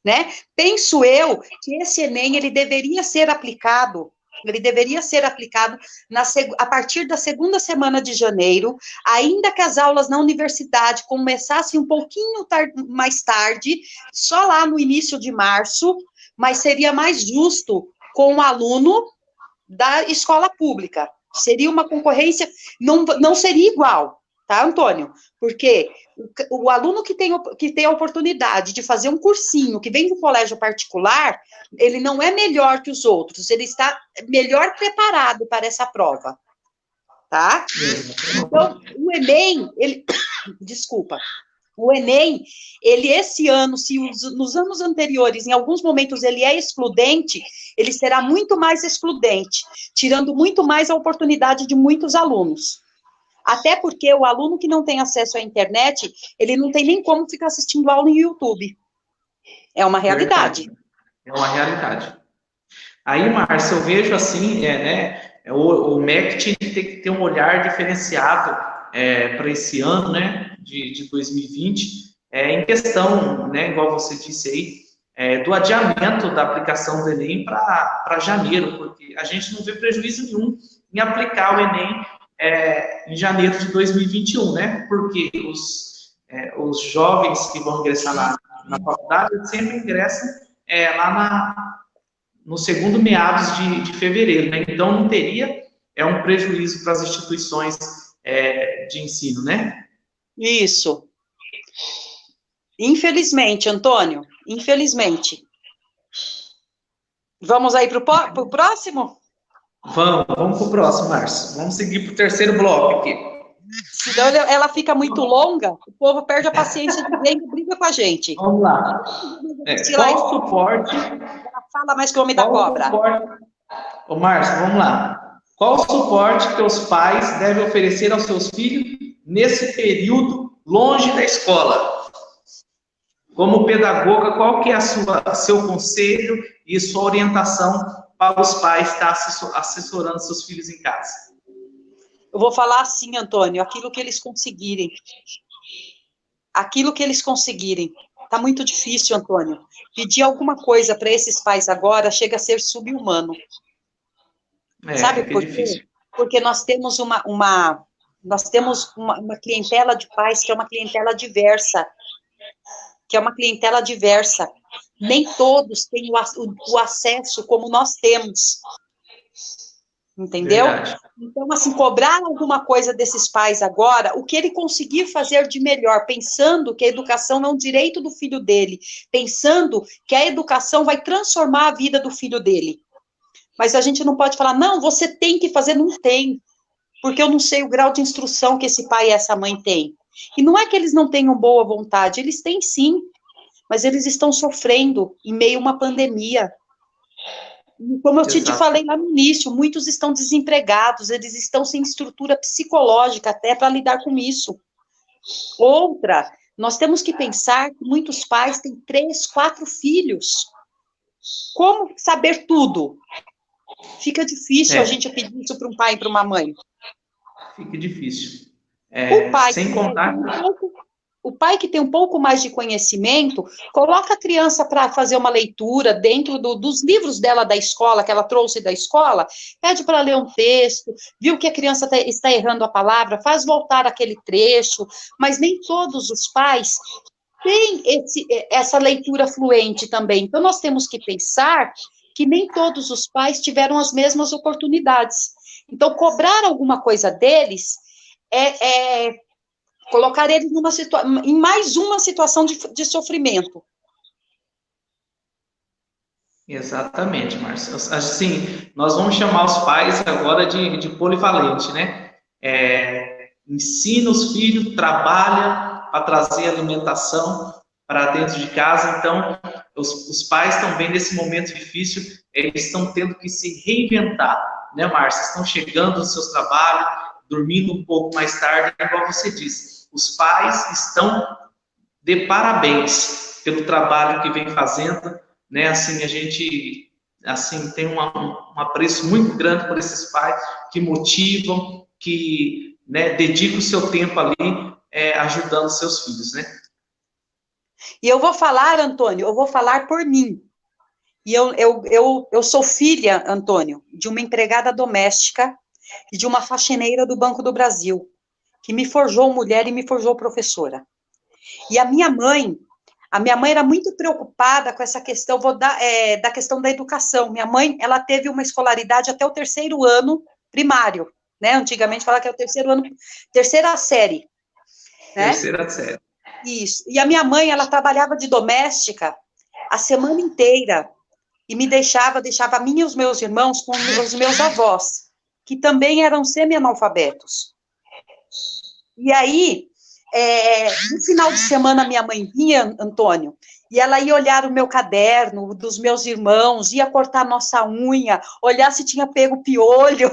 né? Penso eu que esse Enem, ele deveria ser aplicado a partir da segunda semana de janeiro, ainda que as aulas na universidade começassem um pouquinho mais tarde, só lá no início de março, mas seria mais justo com o aluno da escola pública. Seria uma concorrência, não seria igual, tá, Antônio? Porque o aluno que tem a oportunidade de fazer um cursinho, que vem do colégio particular, ele não é melhor que os outros, ele está melhor preparado para essa prova, tá? Então, o Enem, desculpa, o Enem, ele esse ano, se nos anos anteriores, em alguns momentos, ele é excludente, ele será muito mais excludente, tirando muito mais a oportunidade de muitos alunos. Até porque o aluno que não tem acesso à internet, ele não tem nem como ficar assistindo aula em YouTube. É uma realidade. Verdade. É uma realidade. Aí, Márcia, eu vejo assim, o MEC tem que ter um olhar diferenciado para esse ano, né, de 2020, em questão, né, igual você disse aí, do adiamento da aplicação do Enem para janeiro, porque a gente não vê prejuízo nenhum em aplicar o Enem em janeiro de 2021, né, porque os jovens que vão ingressar na faculdade sempre ingressam lá no segundo meados de fevereiro, né? Então não teria um prejuízo para as instituições de ensino, né? Isso. Infelizmente, Antônio, infelizmente. Vamos aí para o próximo? Vamos para o próximo, Márcio. Vamos seguir para o terceiro bloco aqui. Senão ela fica muito longa, o povo perde a paciência de ver e briga com a gente. Vamos lá. Qual suporte... Ela fala mais que o homem da cobra. Ô, Márcio, vamos lá. Qual suporte que os pais devem oferecer aos seus filhos nesse período longe da escola? Como pedagoga, qual que é seu conselho e sua orientação para os pais estar assessorando seus filhos em casa? Eu vou falar assim, Antônio, aquilo que eles conseguirem. Aquilo que eles conseguirem. Tá muito difícil, Antônio. Pedir alguma coisa para esses pais agora chega a ser subhumano. Sabe por quê? Difícil. Porque nós temos uma clientela de pais que é uma clientela diversa. Nem todos têm o acesso como nós temos. Entendeu? Verdade. Então, assim, cobrar alguma coisa desses pais agora, o que ele conseguir fazer de melhor, pensando que a educação é um direito do filho dele, pensando que a educação vai transformar a vida do filho dele. Mas a gente não pode falar, não, você tem que fazer, não tem, porque eu não sei o grau de instrução que esse pai e essa mãe têm. E não é que eles não tenham boa vontade, eles têm sim, mas eles estão sofrendo em meio a uma pandemia. Como eu te falei lá no início, muitos estão desempregados, eles estão sem estrutura psicológica até para lidar com isso. Outra, nós temos que pensar que muitos pais têm 3, 4 filhos. Como saber tudo? Fica difícil a gente pedir isso para um pai e para uma mãe. Fica difícil. O pai que tem um pouco mais de conhecimento, coloca a criança para fazer uma leitura dentro dos livros dela da escola, que ela trouxe da escola, pede para ler um texto, viu que a criança está errando a palavra, faz voltar aquele trecho, mas nem todos os pais têm essa leitura fluente também. Então, nós temos que pensar que nem todos os pais tiveram as mesmas oportunidades. Então, cobrar alguma coisa deles colocar eles em mais uma situação de sofrimento. Exatamente, Márcio. Assim, nós vamos chamar os pais agora de polivalente, né? Ensina os filhos, trabalha para trazer alimentação para dentro de casa. Então, os pais também, nesse momento difícil, eles estão tendo que se reinventar, né, Márcio? Estão chegando nos seus trabalhos, dormindo um pouco mais tarde, igual você disse. Os pais estão de parabéns pelo trabalho que vem fazendo, né? Assim, a gente assim tem um apreço muito grande por esses pais que motivam, que, né, dedicam o seu tempo ali ajudando seus filhos, né? E eu vou falar, Antônio, eu vou falar por mim. E eu sou filha, Antônio, de uma empregada doméstica e de uma faxineira do Banco do Brasil, que me forjou mulher e me forjou professora. E a minha mãe era muito preocupada com essa questão, da questão da educação. Minha mãe, ela teve uma escolaridade até o 3º ano primário, né? Antigamente falava que é o 3º ano, 3ª série. Né? 3ª série. Isso. E a minha mãe, ela trabalhava de doméstica a semana inteira e me deixava a mim e os meus irmãos com os meus avós, que também eram semi-analfabetos. E aí, no final de semana, minha mãe vinha, Antônio, e ela ia olhar o meu caderno, dos meus irmãos, ia cortar nossa unha, olhar se tinha pego piolho.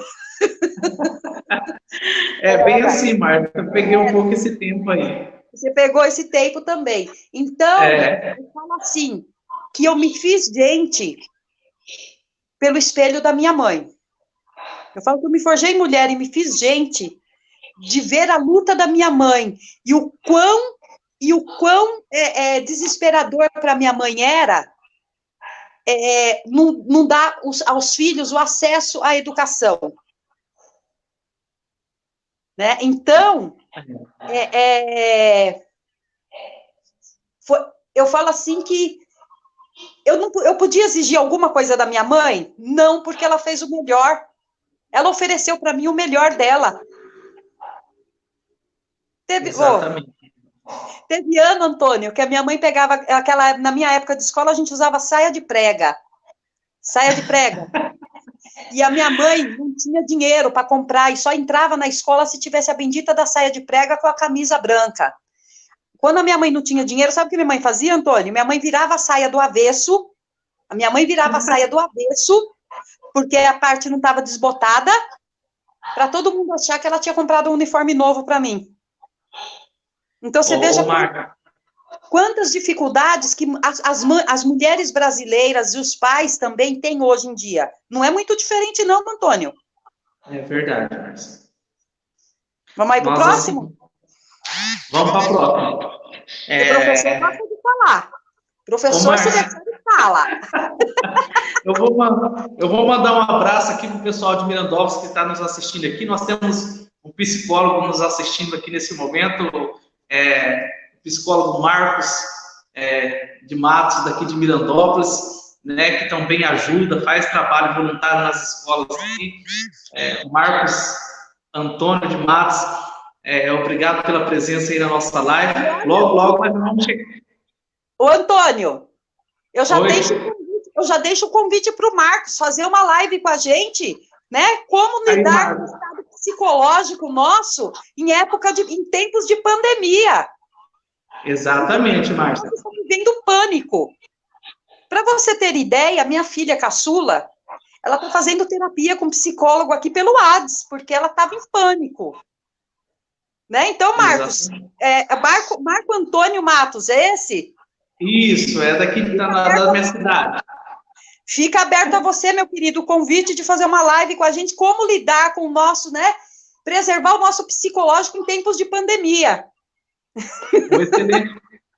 Bem assim, Marta, eu peguei um pouco esse tempo aí. Você pegou esse tempo também. Então, eu falo assim, que eu me fiz gente pelo espelho da minha mãe. Eu falo que eu me forjei mulher e me fiz gente de ver a luta da minha mãe e o quão desesperador para minha mãe era não dar aos filhos o acesso à educação. Né? Então, eu falo assim que eu podia exigir alguma coisa da minha mãe? Não, porque ela fez o melhor. Ela ofereceu para mim o melhor dela. Teve ano, Antônio, que a minha mãe pegava na minha época de escola, a gente usava saia de prega. E a minha mãe não tinha dinheiro para comprar e só entrava na escola se tivesse a bendita da saia de prega com a camisa branca. Quando a minha mãe não tinha dinheiro, sabe o que minha mãe fazia, Antônio? Minha mãe virava a saia do avesso. A minha mãe virava a saia do avesso, porque a parte não estava desbotada, para todo mundo achar que ela tinha comprado um uniforme novo para mim. Então, você veja quantas dificuldades que as mulheres brasileiras e os pais também têm hoje em dia. Não é muito diferente, não, Antônio? É verdade, Marcia. Vamos aí para o próximo? Assim, vamos para o próximo. O professor gosta de falar. Professor, se decide, fala. Eu vou mandar um abraço aqui para o pessoal de Mirandópolis que está nos assistindo aqui. Nós temos um psicólogo nos assistindo aqui nesse momento, o psicólogo Marcos de Matos, daqui de Mirandópolis, né, que também ajuda, faz trabalho voluntário nas escolas aqui. O Marcos Antônio de Matos, obrigado pela presença aí na nossa live. Logo nós vamos chegar. Ô, Antônio, eu já deixo o convite para o Marcos fazer uma live com a gente, né? Como lidar com o estado psicológico nosso em tempos de pandemia. Exatamente, Márcia. Nós estamos vivendo pânico. Para você ter ideia, minha filha caçula, ela está fazendo terapia com psicólogo aqui pelo WhatsApp, porque ela estava em pânico. Né? Então, Marcos, Marco Antônio Matos, é esse? Isso, é daqui da minha cidade. Fica aberto a você, meu querido, o convite de fazer uma live com a gente, como lidar com o nosso, né, preservar o nosso psicológico em tempos de pandemia.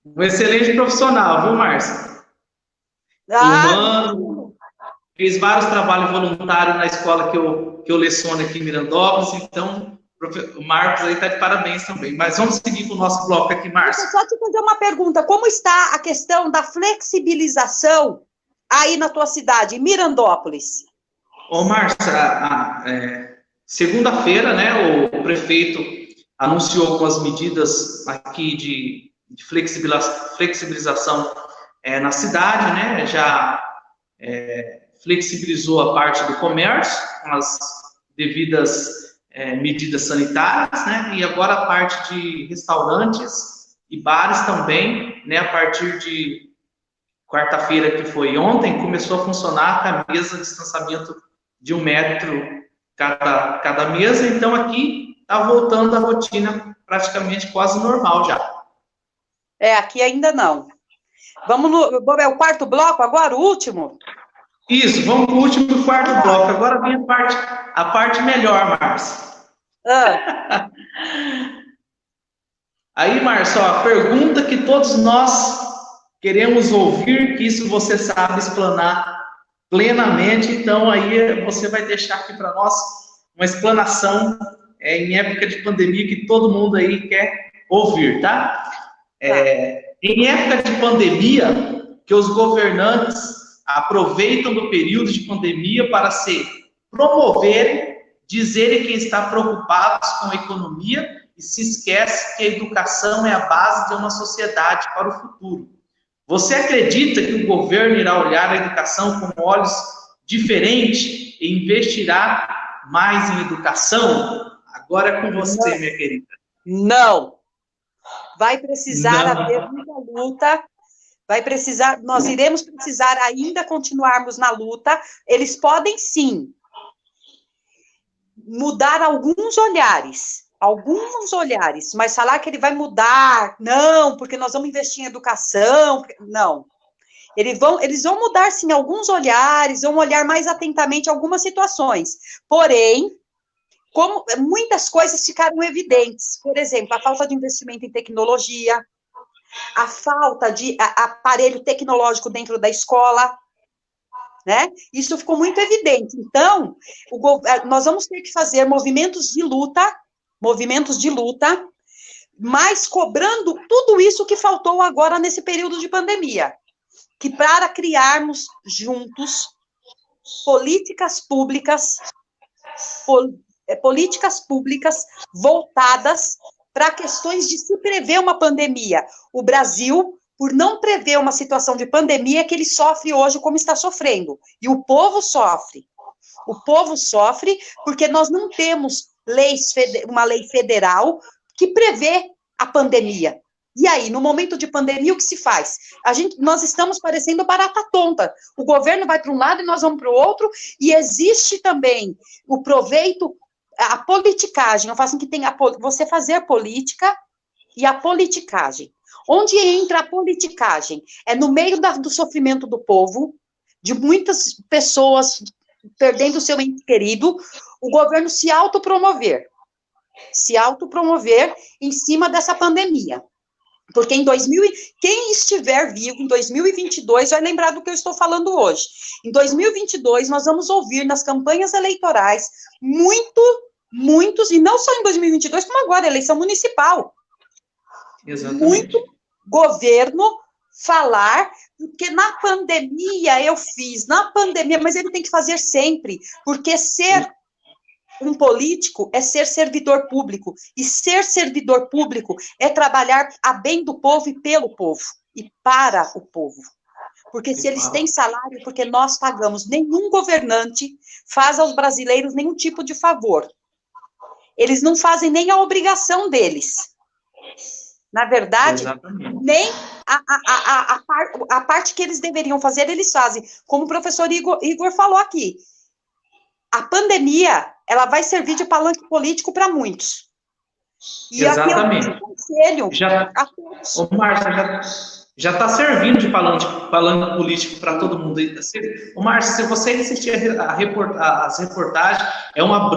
Um excelente profissional, viu, Márcia? Humano, fez vários trabalhos voluntários na escola que eu leciono aqui em Mirandópolis, então o Marcos aí está de parabéns também. Mas vamos seguir com o nosso bloco aqui, Márcia. Deixa eu só te fazer uma pergunta. Como está a questão da flexibilização aí na tua cidade, em Mirandópolis? Ô, Márcia, segunda-feira, né, o prefeito anunciou algumas medidas aqui de flexibilização na cidade, né, já flexibilizou a parte do comércio, com as devidas medidas sanitárias, né? E agora a parte de restaurantes e bares também, né? A partir de quarta-feira, que foi ontem, começou a funcionar com a mesa de distanciamento de 1 metro cada mesa. Então, aqui está voltando a rotina praticamente quase normal já. Aqui ainda não. Vamos é o quarto bloco agora, o último? Isso, vamos para o último e quarto bloco. Agora vem a parte melhor, Márcia. Aí, Márcia, a pergunta que todos nós queremos ouvir, que isso você sabe explanar plenamente, então aí você vai deixar aqui para nós uma explanação em época de pandemia que todo mundo aí quer ouvir, tá? Em época de pandemia, que os governantes aproveitam do período de pandemia para se promoverem, dizerem que estão preocupados com a economia e se esquece que a educação é a base de uma sociedade para o futuro. Você acredita que o governo irá olhar a educação com olhos diferentes e investirá mais em educação? Agora é com você, minha querida. Não. Vai precisar haver muita luta. Nós iremos precisar ainda continuarmos na luta. Eles podem, sim, mudar alguns olhares, mas falar que ele vai mudar, não, porque nós vamos investir em educação, não. Eles vão mudar, sim, alguns olhares, vão olhar mais atentamente algumas situações. Porém, como muitas coisas ficaram evidentes, por exemplo, a falta de investimento em tecnologia, a falta de aparelho tecnológico dentro da escola, né? Isso ficou muito evidente. Então, nós vamos ter que fazer movimentos de luta, mas cobrando tudo isso que faltou agora nesse período de pandemia, que para criarmos juntos políticas públicas voltadas para questões de se prever uma pandemia. O Brasil, por não prever uma situação de pandemia, que ele sofre hoje como está sofrendo. E o povo sofre. O povo sofre porque nós não temos uma lei federal que prevê a pandemia. E aí, no momento de pandemia, o que se faz? Nós estamos parecendo barata tonta. O governo vai para um lado e nós vamos para o outro, e existe também o proveito, a politicagem. Eu faço que tem você fazer política e a politicagem. Onde entra a politicagem? É no meio do sofrimento do povo, de muitas pessoas perdendo o seu ente querido, o governo se autopromover em cima dessa pandemia. Porque quem estiver vivo em 2022 vai lembrar do que eu estou falando hoje. Em 2022, nós vamos ouvir nas campanhas eleitorais muitos, e não só em 2022, como agora, eleição municipal. Exatamente. Muito governo falar, porque na pandemia eu fiz, mas ele tem que fazer sempre, porque ser um político é ser servidor público, e ser servidor público é trabalhar a bem do povo e pelo povo, e para o povo. Porque se eles têm salário, porque nós pagamos, nenhum governante faz aos brasileiros nenhum tipo de favor. Eles não fazem nem a obrigação deles. Na verdade, exatamente, nem a parte que eles deveriam fazer, eles fazem. Como o professor Igor falou aqui, a pandemia, ela vai servir de palanque político para muitos. E exatamente. Aqui eu conselho a todos. Ô, Márcia, já está servindo de palanque político para todo mundo. Ô, Márcia, se você assistir as reportagens, é uma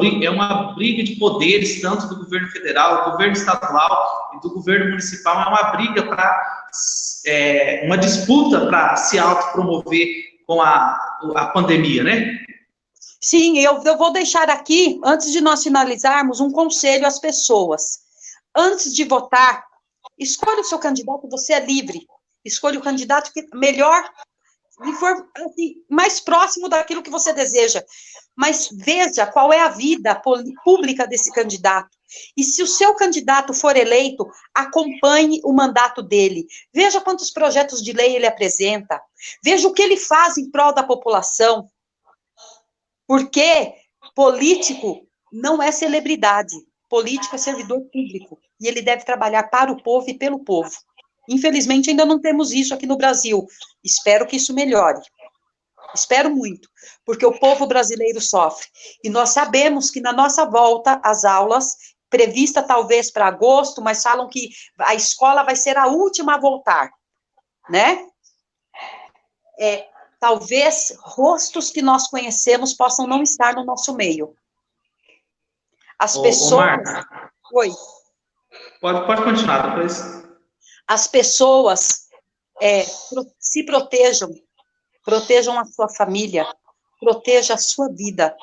briga de poderes, tanto do governo federal, do governo estadual e do governo municipal. É uma briga uma disputa para se autopromover com a pandemia, né? Sim, eu vou deixar aqui, antes de nós finalizarmos, um conselho às pessoas. Antes de votar, escolha o seu candidato, você é livre. Escolha o candidato que melhor assim, mais próximo daquilo que você deseja. Mas veja qual é a vida pública desse candidato. E se o seu candidato for eleito, acompanhe o mandato dele. Veja quantos projetos de lei ele apresenta. Veja o que ele faz em prol da população. Porque político não é celebridade. Político é servidor público. E ele deve trabalhar para o povo e pelo povo. Infelizmente, ainda não temos isso aqui no Brasil. Espero que isso melhore. Espero muito, porque o povo brasileiro sofre. E nós sabemos que na nossa volta às aulas, prevista talvez para agosto, mas falam que a escola vai ser a última a voltar, né? Talvez rostos que nós conhecemos possam não estar no nosso meio. As pessoas... Oi. Pode continuar, depois. As pessoas se protejam a sua família, proteja a sua vida,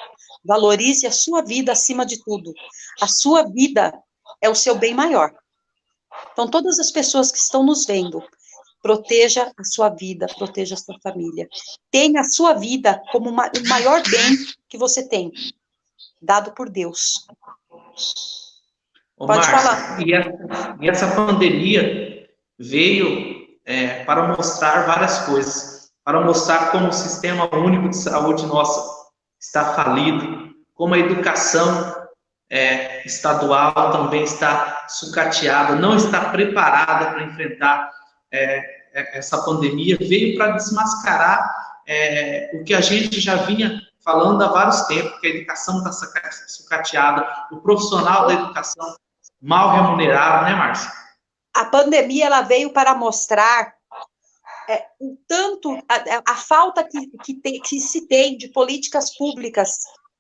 valorize a sua vida acima de tudo. A sua vida é o seu bem maior. Então, todas as pessoas que estão nos vendo, proteja a sua vida, proteja a sua família. Tenha a sua vida como o maior bem que você tem, dado por Deus. Pode falar. E essa pandemia veio para mostrar várias coisas, para mostrar como o sistema único de saúde nosso está falido, como a educação estadual também está sucateada, não está preparada para enfrentar essa pandemia, veio para desmascarar o que a gente já vinha falando há vários tempos, que a educação está sucateada, o profissional da educação mal remunerado, né, Márcia? A pandemia, ela veio para mostrar o tanto, a falta que se tem de políticas públicas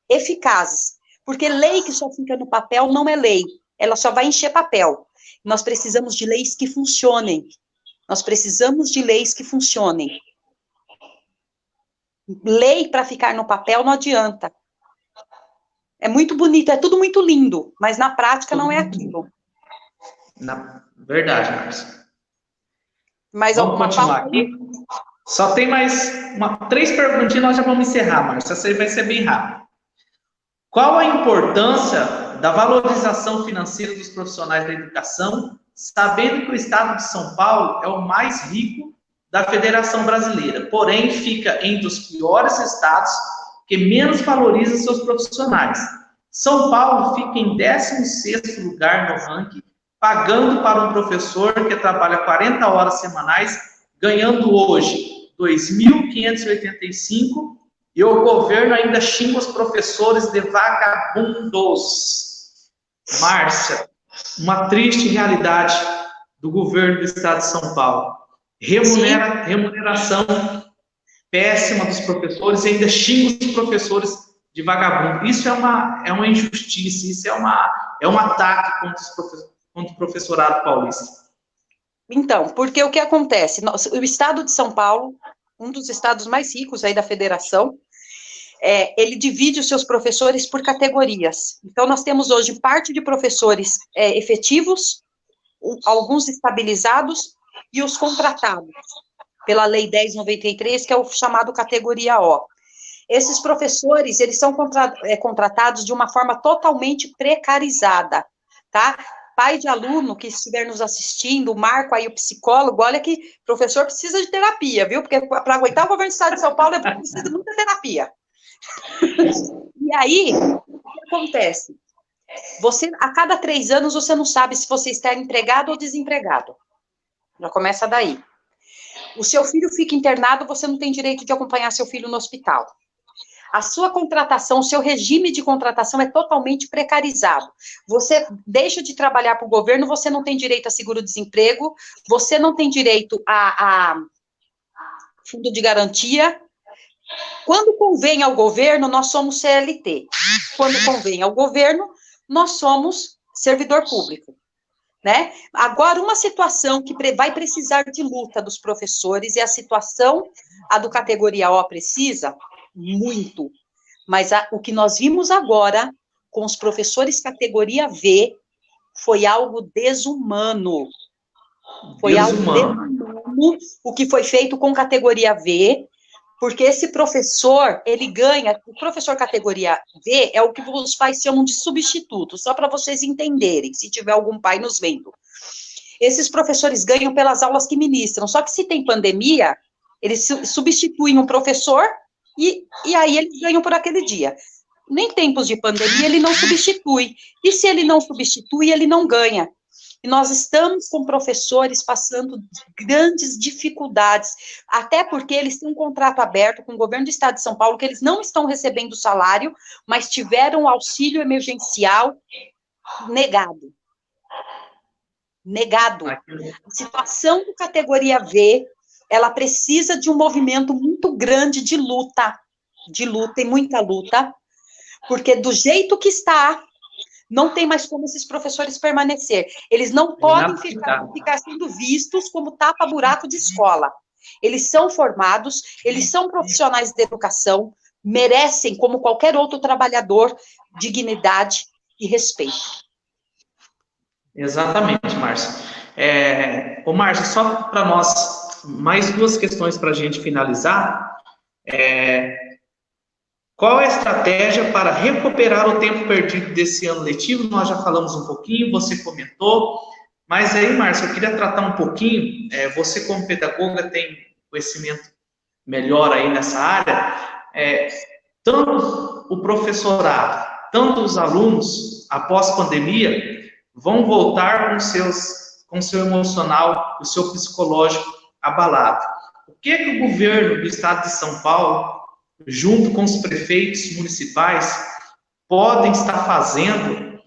eficazes, porque lei que só fica no papel não é lei, ela só vai encher papel. Nós precisamos de leis que funcionem, nós precisamos de leis que funcionem. Lei para ficar no papel não adianta. É muito bonito, é tudo muito lindo, mas na prática não é aquilo. Verdade, Márcia. Mais vamos continuar aqui. Só tem mais 3 perguntinhas, nós já vamos encerrar, Márcia. Essa aí vai ser bem rápido. Qual a importância da valorização financeira dos profissionais da educação, sabendo que o estado de São Paulo é o mais rico da Federação Brasileira, porém fica entre os piores estados que menos valoriza seus profissionais? São Paulo fica em 16º lugar no ranking, pagando para um professor que trabalha 40 horas semanais, ganhando hoje R$ 2.585, e o governo ainda xinga os professores de vagabundos. Márcia, uma triste realidade do governo do estado de São Paulo. Remuneração péssima dos professores e ainda xinga os professores de vagabundo. Isso é uma injustiça, isso é um ataque contra o professorado paulista. Então, porque o que acontece? O estado de São Paulo, um dos estados mais ricos aí da federação, ele divide os seus professores por categorias. Então, nós temos hoje parte de professores efetivos, alguns estabilizados e os contratados, pela Lei 10.93, que é o chamado categoria O. Esses professores, eles são contratados de uma forma totalmente precarizada, tá? Pai de aluno que estiver nos assistindo, o Marco aí, o psicólogo, olha que professor precisa de terapia, viu? Porque para aguentar o governo do estado de São Paulo, precisa de muita terapia. E aí, o que acontece? Você, a cada 3 anos, você não sabe se você está empregado ou desempregado. Já começa daí. O seu filho fica internado, você não tem direito de acompanhar seu filho no hospital. A sua contratação, o seu regime de contratação é totalmente precarizado. Você deixa de trabalhar para o governo, você não tem direito a seguro-desemprego, você não tem direito a fundo de garantia. Quando convém ao governo, nós somos CLT. Quando convém ao governo, nós somos servidor público. Né? Agora, uma situação que vai precisar de luta dos professores, e a situação, a do categoria O precisa, muito, mas o que nós vimos agora, com os professores categoria V, foi algo desumano. Foi algo desumano o que foi feito com categoria V, Porque esse professor, ele ganha, o professor categoria V é o que os pais chamam de substituto, só para vocês entenderem, se tiver algum pai nos vendo. Esses professores ganham pelas aulas que ministram, só que se tem pandemia, eles substituem um professor e aí eles ganham por aquele dia. Nem tempos de pandemia ele não substitui, e se ele não substitui, ele não ganha. E nós estamos com professores passando grandes dificuldades, até porque eles têm um contrato aberto com o governo do estado de São Paulo, que eles não estão recebendo salário, mas tiveram auxílio emergencial negado. Negado. A situação do categoria V, ela precisa de um movimento muito grande de luta e muita luta, porque do jeito que está, não tem mais como esses professores permanecer. Eles não podem ficar sendo vistos como tapa-buraco de escola. Eles são formados, eles são profissionais de educação, merecem, como qualquer outro trabalhador, dignidade e respeito. Exatamente, Márcia. Ô, Márcia, só para nós, mais duas questões para a gente finalizar. Qual é a estratégia para recuperar o tempo perdido desse ano letivo? Nós já falamos um pouquinho, você comentou, mas aí, Márcia, eu queria tratar um pouquinho, você como pedagoga tem conhecimento melhor aí nessa área, tanto o professorado, tanto os alunos, após pandemia, vão voltar com seu emocional, o seu psicológico abalado. O que o governo do estado de São Paulo, junto com os prefeitos municipais, podem estar fazendo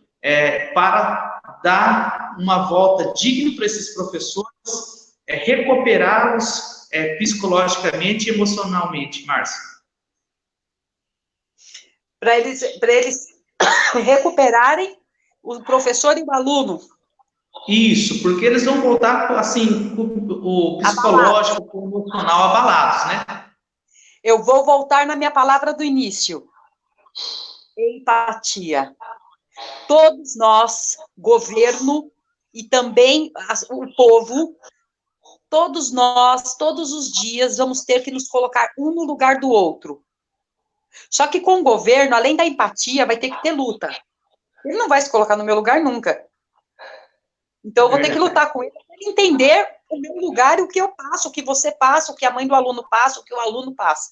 para dar uma volta digna para esses professores, recuperá-los psicologicamente e emocionalmente, Márcia? Para eles recuperarem o professor e o aluno. Isso, porque eles vão voltar, assim, com o psicológico, com o emocional abalados, né? Eu vou voltar na minha palavra do início. Empatia. Todos nós, governo e também o povo, todos nós, todos os dias, vamos ter que nos colocar um no lugar do outro. Só que com o governo, além da empatia, vai ter que ter luta. Ele não vai se colocar no meu lugar nunca. Então, eu vou ter que lutar com ele para ele entender o meu lugar e o que eu passo, o que você passa, o que a mãe do aluno passa, o que o aluno passa.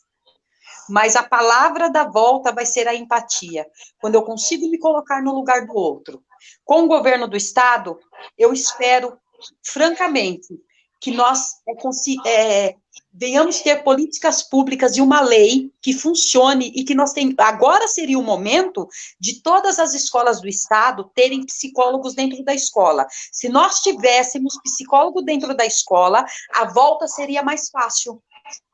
Mas a palavra da volta vai ser a empatia. Quando eu consigo me colocar no lugar do outro. Com o governo do estado, eu espero, francamente, que nós venhamos ter políticas públicas e uma lei que funcione e que nós tenhamos. Agora seria o momento de todas as escolas do estado terem psicólogos dentro da escola. Se nós tivéssemos psicólogo dentro da escola, a volta seria mais fácil,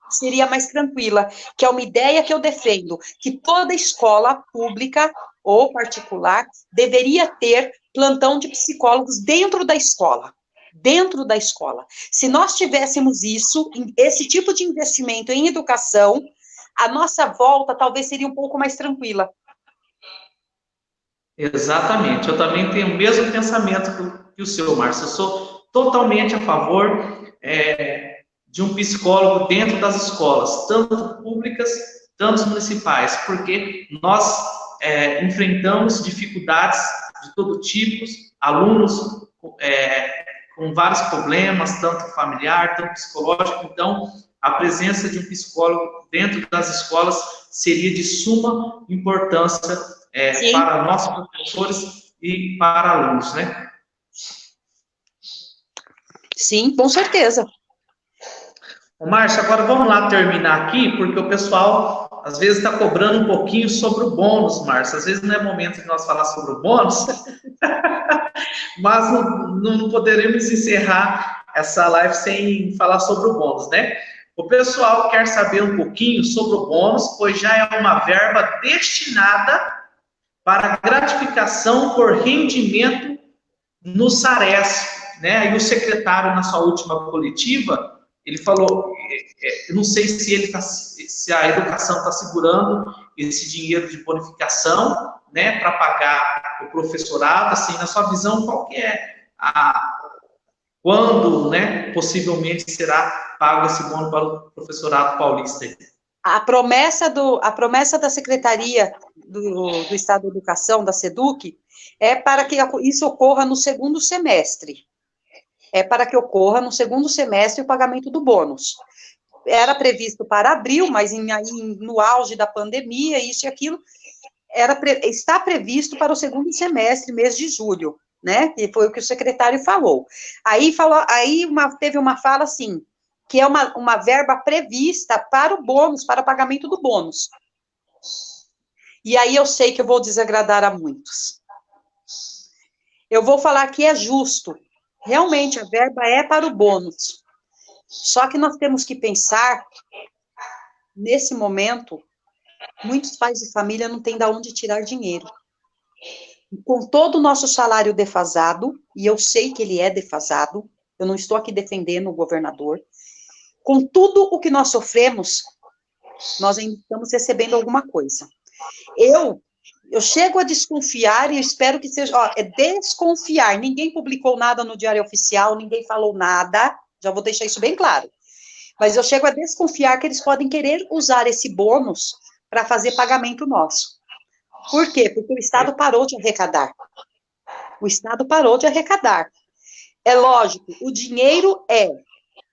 seria mais tranquila, que é uma ideia que eu defendo, que toda escola pública ou particular deveria ter plantão de psicólogos dentro da escola. Dentro da escola. Se nós tivéssemos isso, esse tipo de investimento em educação, a nossa volta talvez seria um pouco mais tranquila. Exatamente. Eu também tenho o mesmo pensamento que o seu, Márcio. Eu sou totalmente a favor de um psicólogo dentro das escolas, tanto públicas, tanto municipais, porque nós enfrentamos dificuldades de todo tipo, alunos com vários problemas, tanto familiar, tanto psicológico. Então, a presença de um psicólogo dentro das escolas seria de suma importância para nossos professores e para alunos, né? Sim, com certeza. Márcia, agora vamos lá terminar aqui, porque o pessoal às vezes está cobrando um pouquinho sobre o bônus, Márcia. Às vezes não é momento de nós falar sobre o bônus, mas não poderemos encerrar essa live sem falar sobre o bônus, né? O pessoal quer saber um pouquinho sobre o bônus, pois já é uma verba destinada para gratificação por rendimento no SARESP, né? E o secretário, na sua última coletiva, ele falou, eu não sei se a educação está segurando esse dinheiro de bonificação, né, para pagar o professorado. Assim, na sua visão, qual que é quando, né, possivelmente será pago esse bônus para o professorado paulista? A promessa da Secretaria do Estado da Educação, da SEDUC, é para que isso ocorra no segundo semestre. É para que ocorra no segundo semestre o pagamento do bônus. Era previsto para abril, mas no auge da pandemia, isso e aquilo, está previsto para o segundo semestre, mês de julho, né? Que foi o que o secretário falou. Aí teve uma fala assim, que é uma verba prevista para o bônus, para o pagamento do bônus. E aí eu sei que eu vou desagradar a muitos. Eu vou falar que é justo. Realmente, a verba é para o bônus. Só que nós temos que pensar, nesse momento, muitos pais de família não têm de onde tirar dinheiro. Com todo o nosso salário defasado, e eu sei que ele é defasado, eu não estou aqui defendendo o governador, com tudo o que nós sofremos, nós ainda estamos recebendo alguma coisa. Eu chego a desconfiar, e eu espero que seja, é desconfiar, ninguém publicou nada no Diário Oficial, ninguém falou nada, já vou deixar isso bem claro, mas eu chego a desconfiar que eles podem querer usar esse bônus para fazer pagamento nosso. Por quê? Porque o Estado parou de arrecadar. O Estado parou de arrecadar. É lógico, o dinheiro é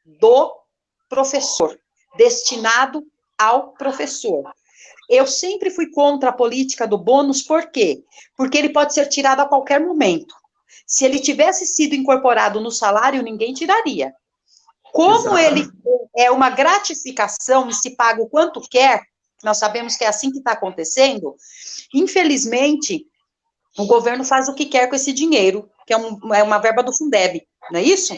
do professor, destinado ao professor. Eu sempre fui contra a política do bônus, por quê? Porque ele pode ser tirado a qualquer momento. Se ele tivesse sido incorporado no salário, ninguém tiraria. Como ele é uma gratificação e se paga o quanto quer, nós sabemos que é assim que está acontecendo, infelizmente, o governo faz o que quer com esse dinheiro, que é uma verba do Fundeb, não é isso?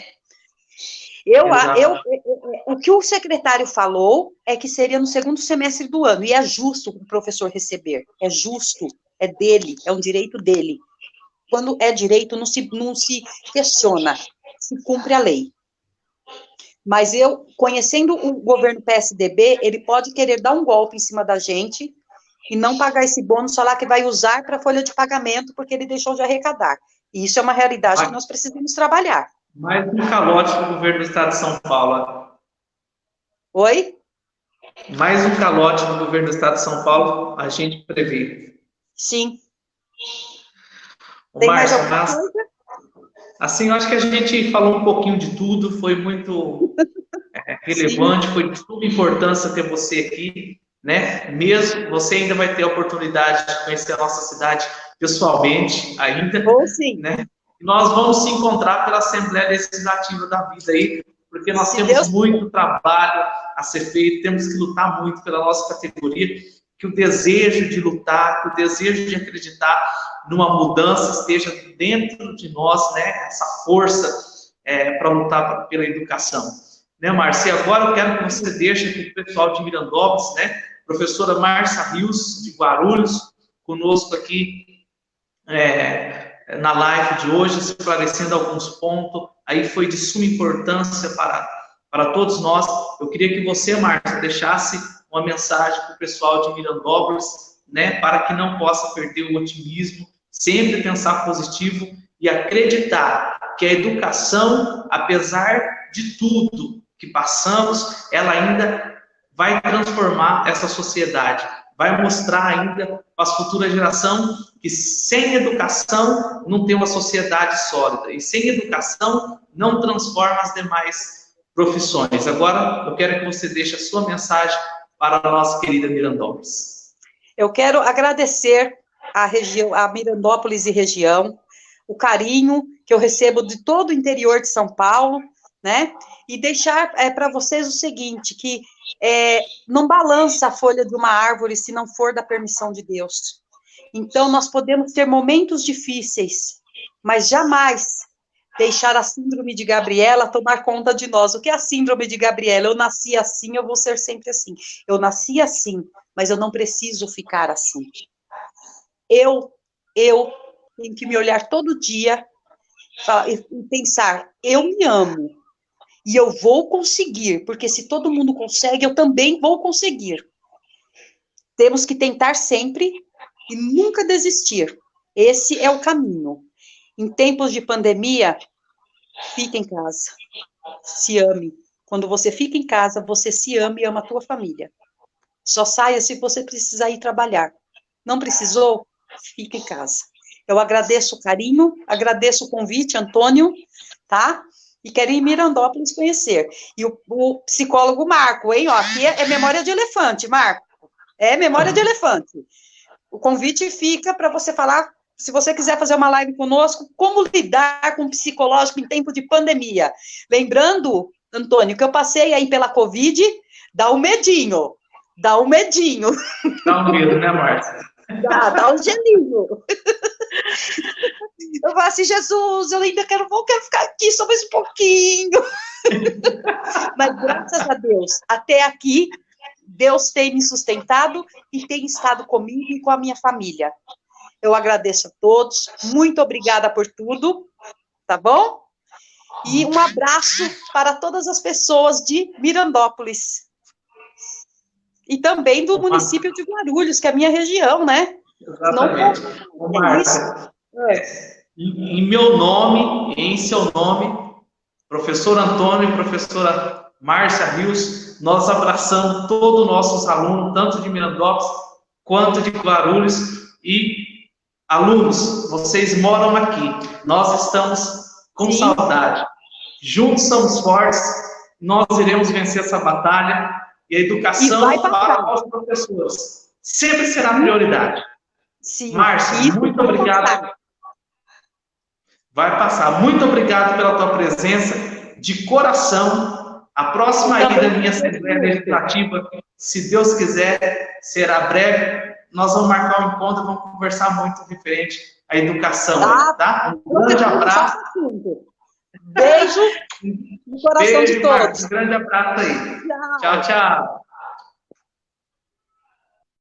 O que o secretário falou é que seria no segundo semestre do ano, e é justo o professor receber, é justo, é dele, é um direito dele. Quando é direito, não se questiona, se cumpre a lei. Mas conhecendo o governo PSDB, ele pode querer dar um golpe em cima da gente e não pagar esse bônus, falar que vai usar para folha de pagamento, porque ele deixou de arrecadar. E isso é uma realidade que nós precisamos trabalhar. Mais um calote do governo do Estado de São Paulo. Oi? Mais um calote do governo do Estado de São Paulo, a gente prevê. Sim. Tem mais alguma coisa? Assim, eu acho que a gente falou um pouquinho de tudo, foi muito relevante, foi de suma importância ter você aqui, né? Mesmo você ainda vai ter a oportunidade de conhecer a nossa cidade pessoalmente ainda. Sim. Né? E nós vamos se encontrar pela Assembleia Legislativa da Vida aí, porque nós temos muito trabalho a ser feito, temos que lutar muito pela nossa categoria, que o desejo de lutar, que o desejo de acreditar numa mudança esteja dentro de nós, né? Essa força para lutar pela educação. Né, Márcia? E agora eu quero que você deixe aqui o pessoal de Mirandópolis, né? Professora Márcia Rios, de Guarulhos, conosco aqui na live de hoje, esclarecendo alguns pontos. Aí foi de suma importância para todos nós. Eu queria que você, Márcia, deixasse uma mensagem para o pessoal de Mirandópolis, né? Para que não possa perder o otimismo, sempre pensar positivo e acreditar que a educação, apesar de tudo que passamos, ela ainda vai transformar essa sociedade, vai mostrar ainda para as futuras gerações que sem educação não tem uma sociedade sólida, e sem educação não transforma as demais profissões. Agora, eu quero que você deixe a sua mensagem para a nossa querida Mirandópolis. Eu quero agradecer a Mirandópolis e região, o carinho que eu recebo de todo o interior de São Paulo, né? E deixar para vocês o seguinte, que não balança a folha de uma árvore se não for da permissão de Deus. Então, nós podemos ter momentos difíceis, mas jamais deixar a síndrome de Gabriela tomar conta de nós. O que é a síndrome de Gabriela? Eu nasci assim, eu vou ser sempre assim. Eu nasci assim, mas eu não preciso ficar assim. Eu tenho que me olhar todo dia e pensar, eu me amo, e eu vou conseguir, porque se todo mundo consegue, eu também vou conseguir. Temos que tentar sempre e nunca desistir. Esse é o caminho. Em tempos de pandemia, fique em casa. Se ame. Quando você fica em casa, você se ama e ama a tua família. Só saia se você precisar ir trabalhar. Não precisou? Fica em casa. Eu agradeço o carinho, agradeço o convite, Antônio, tá? E quero ir em Mirandópolis conhecer. E o psicólogo Marco, hein? Ó, aqui é memória de elefante, Marco. É memória de elefante. O convite fica para você falar, se você quiser fazer uma live conosco, como lidar com o psicológico em tempo de pandemia. Lembrando, Antônio, que eu passei aí pela Covid, dá um medinho. Dá um medinho. Dá um medo, né, Márcia? Dá um gelinho. Eu falo assim, Jesus, eu ainda quero ficar aqui só mais um pouquinho. Mas graças a Deus, até aqui, Deus tem me sustentado e tem estado comigo e com a minha família. Eu agradeço a todos, muito obrigada por tudo, tá bom? E um abraço para todas as pessoas de Mirandópolis. E também do município de Guarulhos, que é a minha região, né? Exatamente. Ô, Márcia, em meu nome, em seu nome, professor Antônio e professora Márcia Rios, nós abraçamos todos os nossos alunos, tanto de Mirandópolis quanto de Guarulhos. E alunos, vocês moram aqui, nós estamos com saudade. Juntos somos fortes, nós iremos vencer essa batalha. E a educação para os professores sempre será prioridade. Sim. Márcia, muito obrigado. Vai passar. Muito obrigado pela tua presença de coração. A próxima ida da minha Assembleia Legislativa, se Deus quiser, será breve. Nós vamos marcar um encontro, vamos conversar muito referente à educação. Tá? Um grande abraço. Beijo no coração de todos. Marcos, um grande abraço aí. Tchau, tchau.